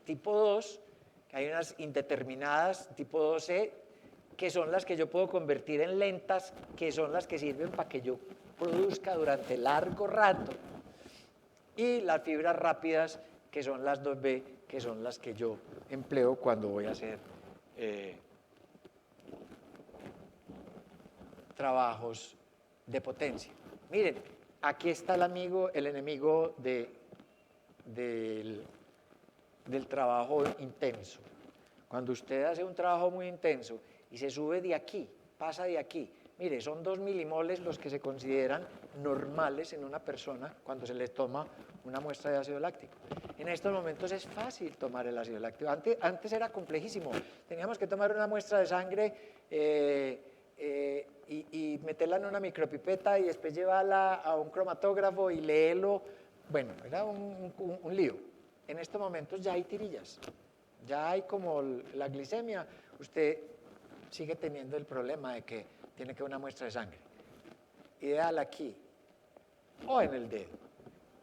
tipo 2, que hay unas indeterminadas, tipo 2C, que son las que yo puedo convertir en lentas, que son las que sirven para que yo produzca durante largo rato. Y las fibras rápidas, que son las 2B, que son las que yo empleo cuando voy a hacer trabajos de potencia. Miren, aquí está el enemigo del trabajo intenso. Cuando usted hace un trabajo muy intenso y se sube de aquí, pasa de aquí, mire, son 2 milimoles los que se consideran normales en una persona cuando se les toma una muestra de ácido láctico. En estos momentos es fácil tomar el ácido láctico. Antes era complejísimo. Teníamos que tomar una muestra de sangre y meterla en una micropipeta y después llevarla a un cromatógrafo y leerlo. Bueno, era un lío. En estos momentos ya hay tirillas. Ya hay como la glicemia. Usted sigue teniendo el problema de que tiene que una muestra de sangre. Ideal aquí o en el dedo.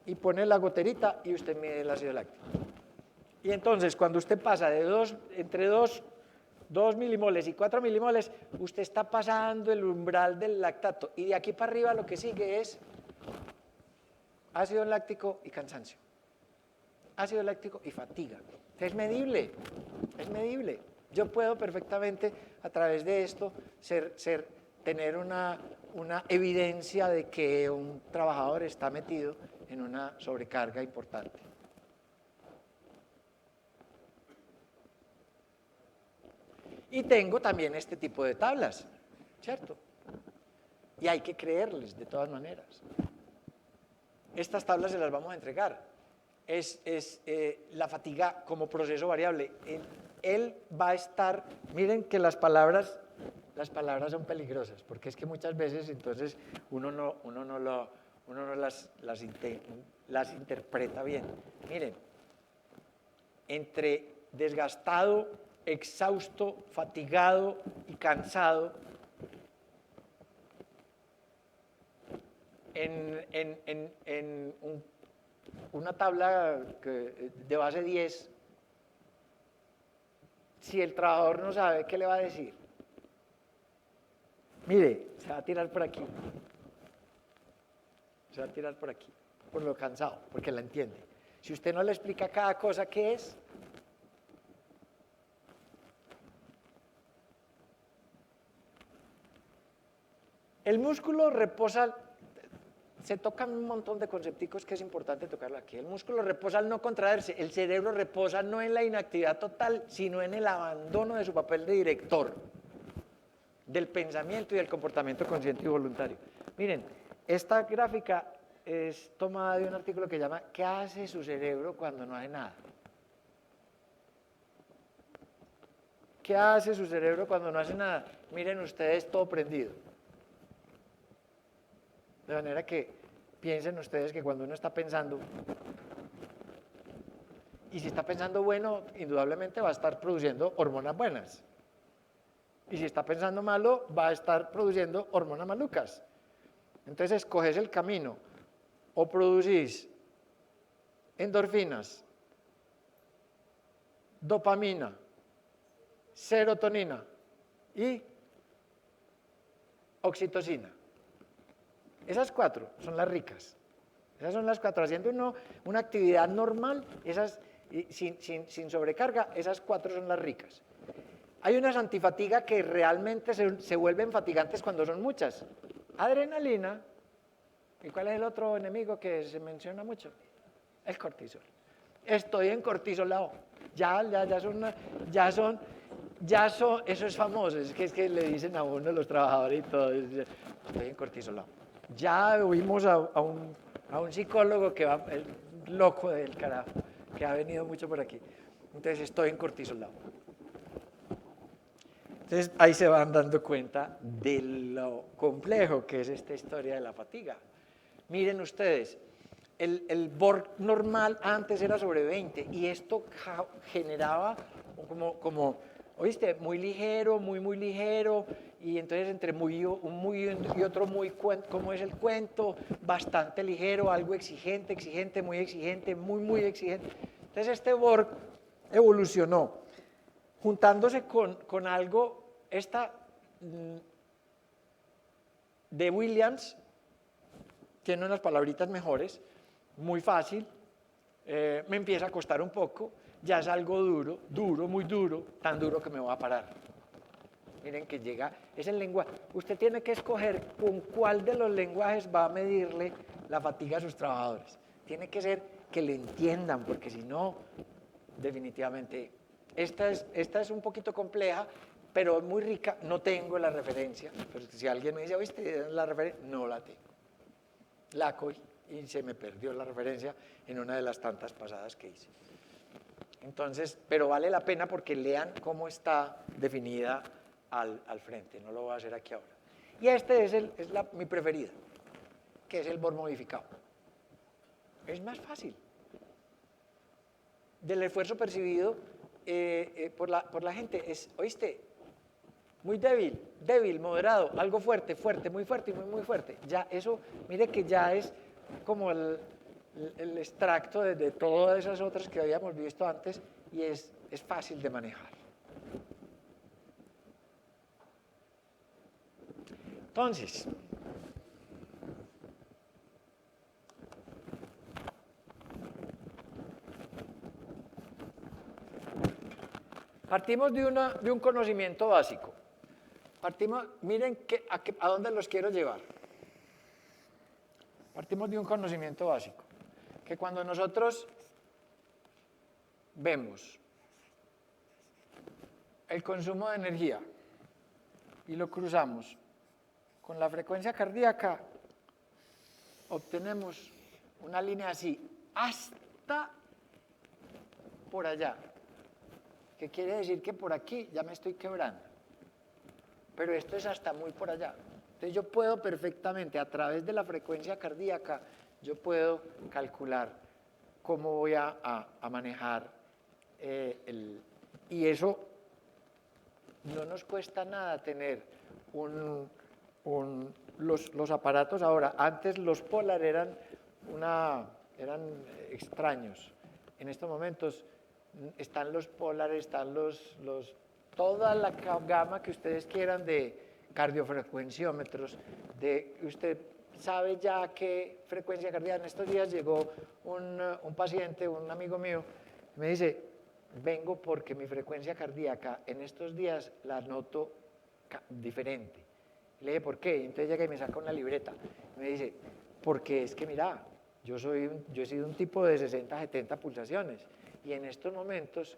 Y pone la goterita y usted mide el ácido láctico. Y entonces, cuando usted pasa entre 2 milimoles y 4 milimoles, usted está pasando el umbral del lactato. Y de aquí para arriba lo que sigue es ácido láctico y cansancio. Ácido láctico y fatiga. Es medible. Yo puedo perfectamente, a través de esto, tener una evidencia de que un trabajador está metido en una sobrecarga importante. Y tengo también este tipo de tablas, ¿cierto? Y hay que creerles de todas maneras. Estas tablas se las vamos a entregar. Es la fatiga como proceso variable. Él va a estar, miren que las palabras son peligrosas, porque es que muchas veces entonces uno no las interpreta bien. Miren, entre desgastado, exhausto, fatigado y cansado, en una tabla de base 10, si el trabajador no sabe, ¿qué le va a decir? Mire, se va a tirar por aquí. Se va a tirar por aquí, por lo cansado, porque la entiende. Si usted no le explica cada cosa qué es, el músculo reposa, se tocan un montón de concepticos que es importante tocarlo aquí. El músculo reposa al no contraerse, el cerebro reposa no en la inactividad total, sino en el abandono de su papel de director, del pensamiento y del comportamiento consciente y voluntario. Miren, esta gráfica es tomada de un artículo que llama ¿qué hace su cerebro cuando no hace nada? ¿Qué hace su cerebro cuando no hace nada? Miren ustedes, todo prendido. De manera que piensen ustedes que cuando uno está pensando, y si está pensando bueno, indudablemente va a estar produciendo hormonas buenas. Y si está pensando malo, va a estar produciendo hormonas malucas. Entonces escoges el camino, o producís endorfinas, dopamina, serotonina y oxitocina. Esas 4 son las ricas. Esas son las 4. Haciendo una actividad normal, sin sobrecarga, esas 4 son las ricas. Hay unas antifatiga que realmente se vuelven fatigantes cuando son muchas. Adrenalina. ¿Y cuál es el otro enemigo que se menciona mucho? El cortisol. Estoy en cortisolado. Eso es famoso, es que le dicen a uno los trabajadores y todo, estoy en cortisolado. Ya oímos a un psicólogo que va, el loco del carajo, que ha venido mucho por aquí. Entonces estoy en cortisolado. Entonces ahí se van dando cuenta de lo complejo que es esta historia de la fatiga. Miren ustedes, el Borg normal antes era sobre 20 y esto generaba como oíste, muy ligero, muy ligero, y entonces entre muy y otro muy, ¿cómo es el cuento? Bastante ligero, algo exigente, muy exigente, muy exigente. Entonces este Borg evolucionó, juntándose con algo, de Williams, tiene unas palabritas mejores, muy fácil, me empieza a costar un poco, ya es algo duro, muy duro, tan duro que me voy a parar. Miren que llega, es el lenguaje. Usted tiene que escoger con cuál de los lenguajes va a medirle la fatiga a sus trabajadores. Tiene que ser que le entiendan, porque si no, definitivamente, esta es un poquito compleja, pero muy rica, no tengo la referencia. Pero si alguien me dice, ¿oíste la referencia? No la tengo. La cogí y se me perdió la referencia en una de las tantas pasadas que hice. Entonces, pero vale la pena porque lean cómo está definida al frente, no lo voy a hacer aquí ahora. Y este es mi preferida, que es el Borg modificado. Es más fácil. Del esfuerzo percibido por la gente es, oíste, muy débil, moderado, algo fuerte, muy fuerte y muy fuerte. Ya eso, mire que ya es como el extracto de todas esas otras que habíamos visto antes y es fácil de manejar. Entonces, partimos de un conocimiento básico. Miren a dónde los quiero llevar. Partimos de un conocimiento básico, que cuando nosotros vemos el consumo de energía y lo cruzamos con la frecuencia cardíaca, obtenemos una línea así, hasta por allá, que quiere decir que por aquí ya me estoy quebrando, pero esto es hasta muy por allá. Entonces yo puedo perfectamente, a través de la frecuencia cardíaca, yo puedo calcular cómo voy a manejar y eso no nos cuesta nada tener los aparatos ahora. Antes los Polar eran extraños. En estos momentos están los Polar, están toda la gama que ustedes quieran de cardiofrecuenciómetros, usted sabe ya qué frecuencia cardíaca. En estos días llegó un paciente, un amigo mío, me dice, vengo porque mi frecuencia cardíaca en estos días la noto diferente. Le dije, ¿por qué? Entonces llega y me saca una libreta. Me dice, porque es que mira, yo he sido un tipo de 60, 70 pulsaciones y en estos momentos,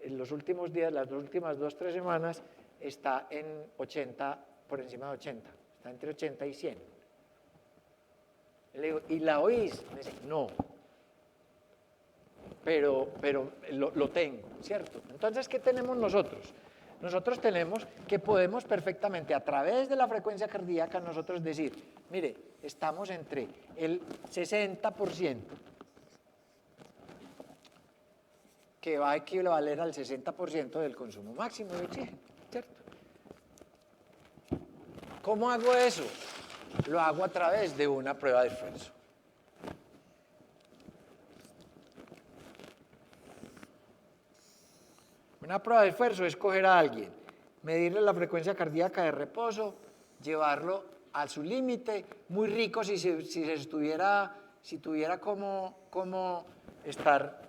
en los últimos días, las últimas 2-3 semanas, está en 80, por encima de 80, está entre 80 y 100. Le digo, ¿y la oís? Me dice, no, pero lo tengo, ¿cierto? Entonces, ¿qué tenemos nosotros? Nosotros tenemos que podemos perfectamente, a través de la frecuencia cardíaca, nosotros decir, mire, estamos entre el 60%, que va a equivaler al 60% del consumo máximo de oxígeno, ¿cierto? ¿Cómo hago eso? Lo hago a través de una prueba de esfuerzo. Una prueba de esfuerzo es coger a alguien, medirle la frecuencia cardíaca de reposo, llevarlo a su límite, muy rico si tuviera como estar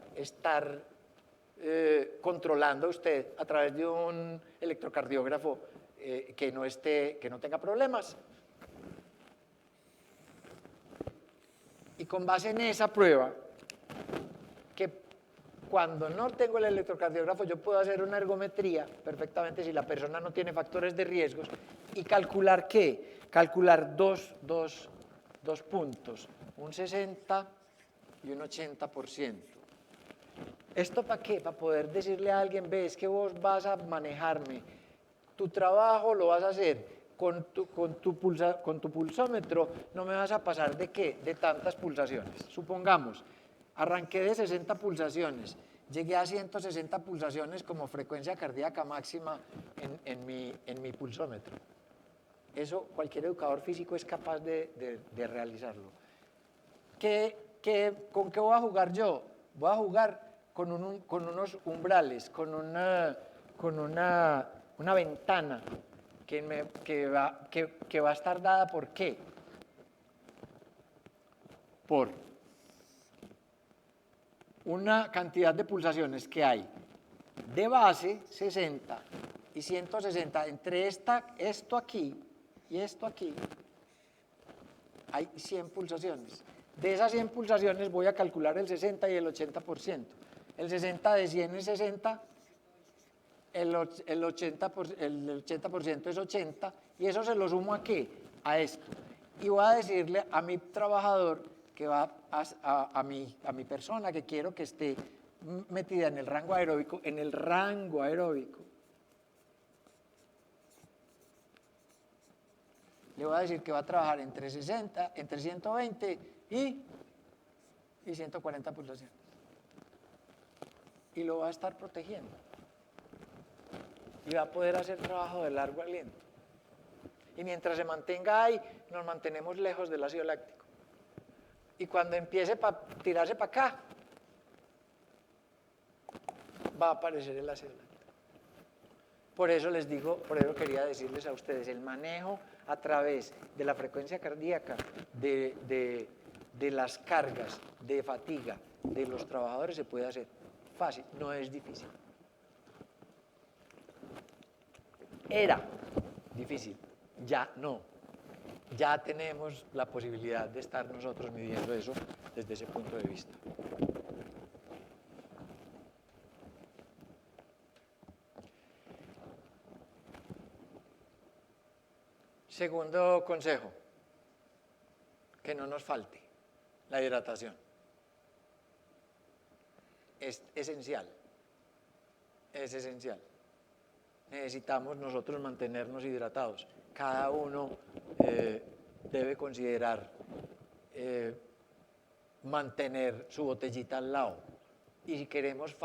controlando usted a través de un electrocardiógrafo que no tenga problemas. Y con base en esa prueba, que cuando no tengo el electrocardiógrafo yo puedo hacer una ergometría perfectamente si la persona no tiene factores de riesgos y calcular ¿qué? Calcular dos puntos, un 60 y un 80%. ¿Esto para qué? Para poder decirle a alguien, ve, es que vos vas a manejarme, tu trabajo lo vas a hacer con tu pulsómetro, no me vas a pasar de qué, de tantas pulsaciones. Supongamos, arranqué de 60 pulsaciones, llegué a 160 pulsaciones como frecuencia cardíaca máxima en mi pulsómetro. Eso cualquier educador físico es capaz de realizarlo. ¿Con qué voy a jugar yo? Voy a jugar con unos umbrales, con una ventana que va a estar dada ¿por qué? Por una cantidad de pulsaciones que hay de base, 60 y 160, entre esto aquí y esto aquí, hay 100 pulsaciones. De esas 100 pulsaciones voy a calcular el 60 y el 80%. El 60 de 100 es 60, el 80% es 80, y eso se lo sumo ¿a qué? A esto. Y voy a decirle a mi trabajador que va a mi persona que quiero que esté metida en el rango aeróbico, le voy a decir que va a trabajar entre 120 y 140 pulsaciones. Y lo va a estar protegiendo. Y va a poder hacer trabajo de largo aliento. Y mientras se mantenga ahí, nos mantenemos lejos del ácido láctico. Y cuando empiece a tirarse para acá, va a aparecer el ácido láctico. Por eso les digo, por eso quería decirles a ustedes, el manejo a través de la frecuencia cardíaca, de las cargas, de fatiga de los trabajadores se puede hacer fácil, no es difícil. Era difícil, ya no. Ya tenemos la posibilidad de estar nosotros midiendo eso desde ese punto de vista. Segundo consejo, que no nos falte la hidratación. Es esencial, es esencial. Necesitamos nosotros mantenernos hidratados. Cada uno debe considerar mantener su botellita al lado. Y si queremos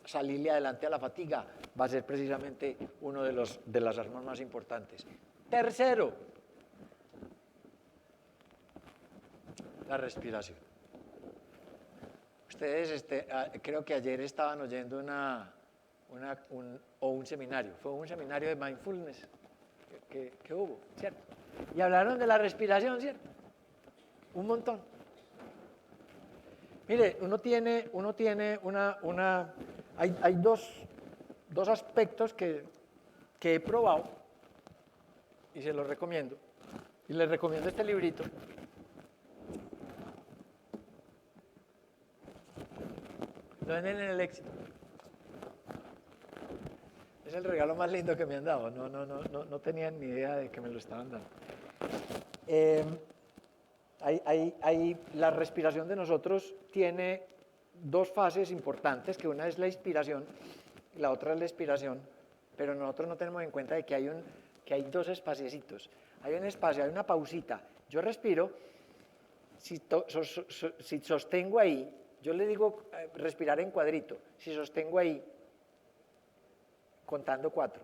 salirle adelante a la fatiga, va a ser precisamente uno de las armas más importantes. Tercero, la respiración. Ustedes creo que ayer estaban oyendo un seminario, fue un seminario de mindfulness que hubo, ¿cierto? Y hablaron de la respiración, ¿cierto? Un montón. Mire, hay dos aspectos que he probado y se los recomiendo. Y les recomiendo este librito. Lo venden en El Éxito. Es el regalo más lindo que me han dado. No tenían ni idea de que me lo estaban dando. La respiración de nosotros tiene dos fases importantes, que una es la inspiración y la otra es la expiración, pero nosotros no tenemos en cuenta de que hay dos espaciecitos. Hay un espacio, hay una pausita. Yo respiro, si sostengo ahí, yo le digo respirar en cuadrito, si sostengo ahí, contando 4,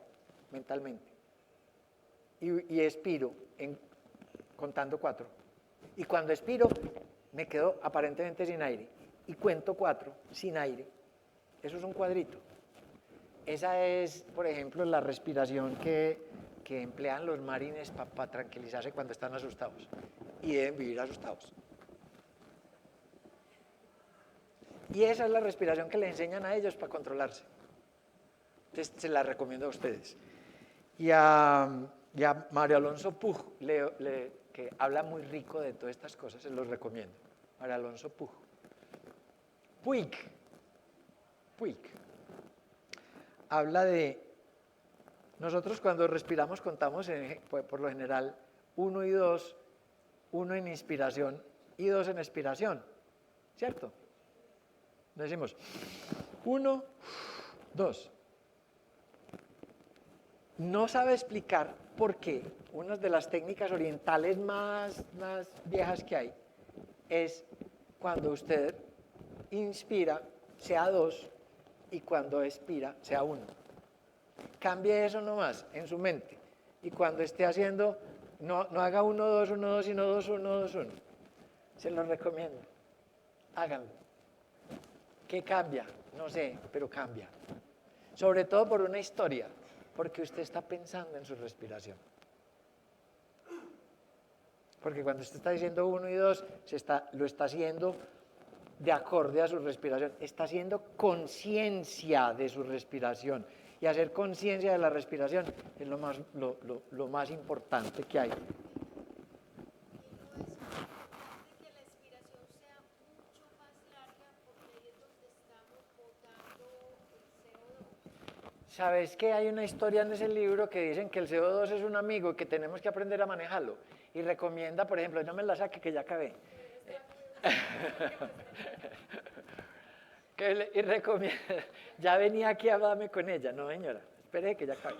mentalmente, y expiro contando 4. Y cuando expiro, me quedo aparentemente sin aire, y cuento 4 sin aire, eso es un cuadrito. Esa es, por ejemplo, la respiración que emplean los marines para tranquilizarse cuando están asustados. Y deben vivir asustados. Y esa es la respiración que le enseñan a ellos para controlarse. Entonces, se la recomiendo a ustedes. Y a Mario Alonso Puig, que habla muy rico de todas estas cosas, se los recomiendo. Mario Alonso Puig. Habla de, nosotros cuando respiramos contamos por lo general 1 y 2, 1 en inspiración y 2 en expiración, ¿cierto? Decimos 1, 2. No sabe explicar por qué una de las técnicas orientales más viejas que hay es cuando usted inspira sea 2 y cuando expira sea 1. Cambie eso nomás en su mente y cuando esté haciendo, no haga 1, 2, 1, 2, sino 2, 1, 2, 1. Se lo recomiendo. Háganlo. ¿Qué cambia? No sé, pero cambia. Sobre todo por una historia, porque usted está pensando en su respiración. Porque cuando usted está diciendo 1 y 2, lo está haciendo de acorde a su respiración. Está haciendo conciencia de su respiración. Y hacer conciencia de la respiración es lo más importante que hay. ¿Sabes qué? Hay una historia en ese libro que dicen que el CO2 es un amigo y que tenemos que aprender a manejarlo. Y recomienda, por ejemplo, no me la saque que ya acabé. Y recomienda, ya venía aquí a hablarme con ella, no señora, espere que ya acabe.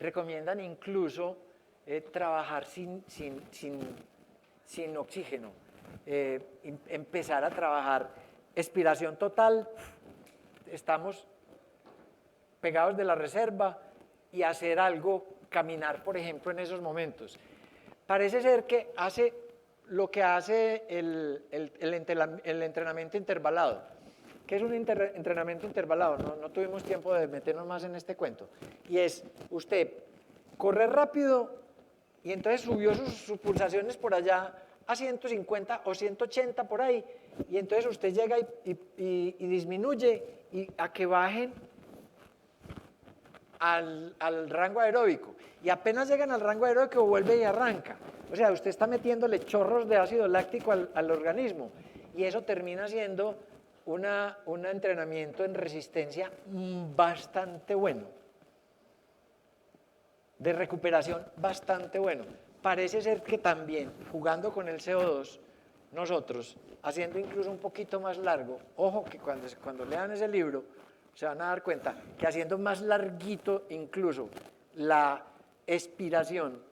Recomiendan incluso trabajar sin oxígeno, empezar a trabajar expiración total, estamos pegados de la reserva y hacer algo, caminar, por ejemplo, en esos momentos. Parece ser que hace lo que hace el entrenamiento intervalado. ¿Qué es un entrenamiento intervalado? No tuvimos tiempo de meternos más en este cuento. Y es, usted corre rápido y entonces subió sus pulsaciones por allá a 150 o 180 por ahí, y entonces usted llega y disminuye y a que bajen al rango aeróbico, y apenas llegan al rango aeróbico vuelve y arranca. O sea, usted está metiéndole chorros de ácido láctico al organismo, y eso termina siendo un entrenamiento en resistencia bastante bueno, de recuperación bastante bueno. Parece ser que también, jugando con el CO2, nosotros, haciendo incluso un poquito más largo, ojo que cuando lean ese libro, se van a dar cuenta que haciendo más larguito incluso la expiración,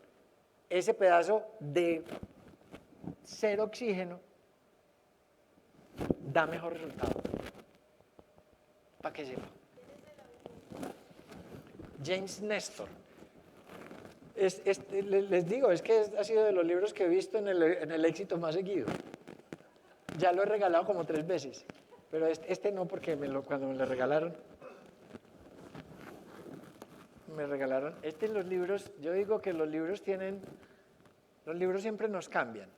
ese pedazo de cero oxígeno da mejor resultado. Para que sepa. James Nestor. Les digo, es que ha sido de los libros que he visto en el éxito más seguido. Ya lo he regalado como 3 veces, pero este no, porque cuando me lo regalaron, los libros, yo digo que los libros siempre nos cambian.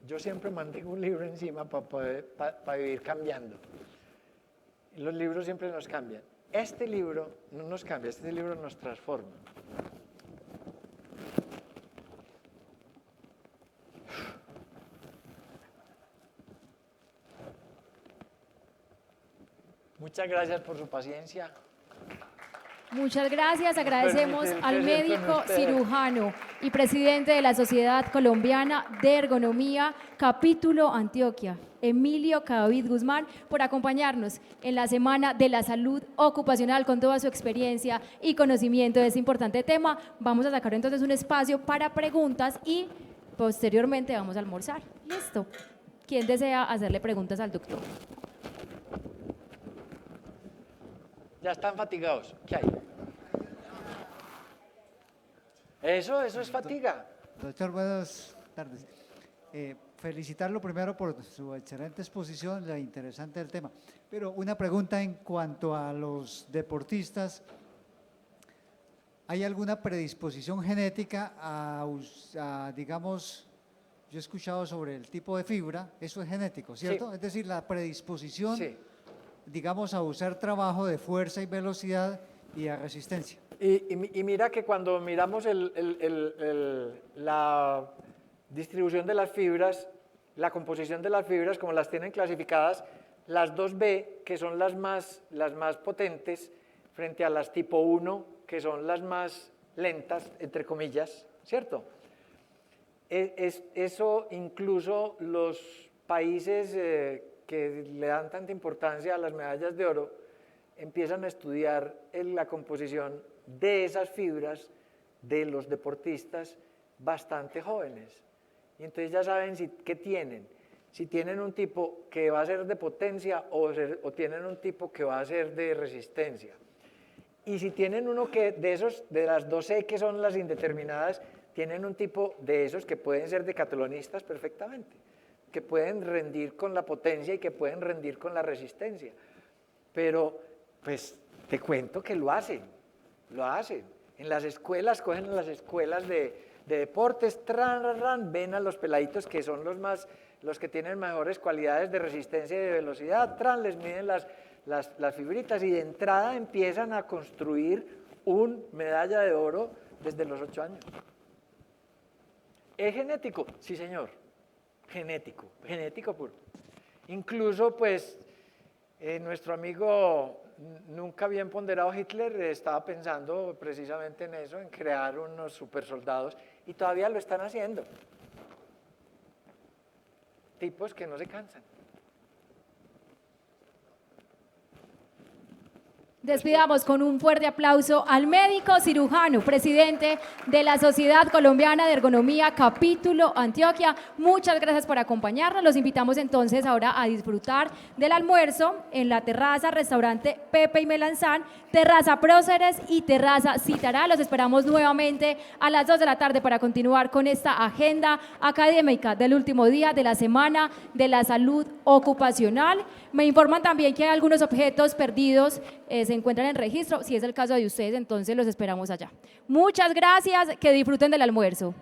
Yo siempre mantengo un libro encima para vivir cambiando. Y los libros siempre nos cambian. Este libro no nos cambia, este libro nos transforma. Muchas gracias por su paciencia. Muchas gracias. Agradecemos al médico cirujano y presidente de la Sociedad Colombiana de Ergonomía, capítulo Antioquia, Emilio Cadavid Guzmán, por acompañarnos en la Semana de la Salud Ocupacional con toda su experiencia y conocimiento de este importante tema. Vamos a sacar entonces un espacio para preguntas y posteriormente vamos a almorzar. ¿Listo? ¿Quién desea hacerle preguntas al doctor? Ya están fatigados. ¿Qué hay? Eso es fatiga. Doctor, buenas tardes. felicitarlo primero por su excelente exposición, la interesante del tema. Pero una pregunta en cuanto a los deportistas. ¿Hay alguna predisposición genética digamos, yo he escuchado sobre el tipo de fibra, eso es genético, ¿cierto? Sí. Es decir, la predisposición, Sí. digamos, a usar trabajo de fuerza y velocidad y a resistencia. Y mira que cuando miramos la distribución de las fibras, la composición de las fibras, como las tienen clasificadas, las 2B, que son las más potentes, frente a las tipo 1, que son las más lentas, entre comillas, ¿cierto? Eso incluso los países que le dan tanta importancia a las medallas de oro empiezan a estudiar la composición de esas fibras de los deportistas bastante jóvenes. Y entonces ya saben qué tienen. Si tienen un tipo que va a ser de potencia o tienen un tipo que va a ser de resistencia. Y si tienen uno que de las 2E que son las indeterminadas, tienen un tipo de esos que pueden ser decatlonistas perfectamente, que pueden rendir con la potencia y que pueden rendir con la resistencia. Pero, pues, te cuento que lo hacen. En las escuelas, cogen las escuelas de deportes, ven a los peladitos que son los que tienen mejores cualidades de resistencia y de velocidad, les miden las fibritas y de entrada empiezan a construir una medalla de oro desde los 8 años. ¿Es genético? Sí, señor. Genético puro. Incluso, pues, nuestro amigo nunca bien ponderado Hitler estaba pensando precisamente en eso, en crear unos supersoldados, y todavía lo están haciendo. Tipos que no se cansan. Despidamos con un fuerte aplauso al médico cirujano, presidente de la Sociedad Colombiana de Ergonomía, capítulo Antioquia. Muchas gracias por acompañarnos. Los invitamos entonces ahora a disfrutar del almuerzo en la terraza, restaurante Pepe y Melanzán, terraza Próceres y terraza Citará. Los esperamos nuevamente a las 2 de la tarde para continuar con esta agenda académica del último día de la Semana de la Salud Ocupacional. Me informan también que hay algunos objetos perdidos, se encuentran en registro. Si es el caso de ustedes, entonces los esperamos allá. Muchas gracias, que disfruten del almuerzo.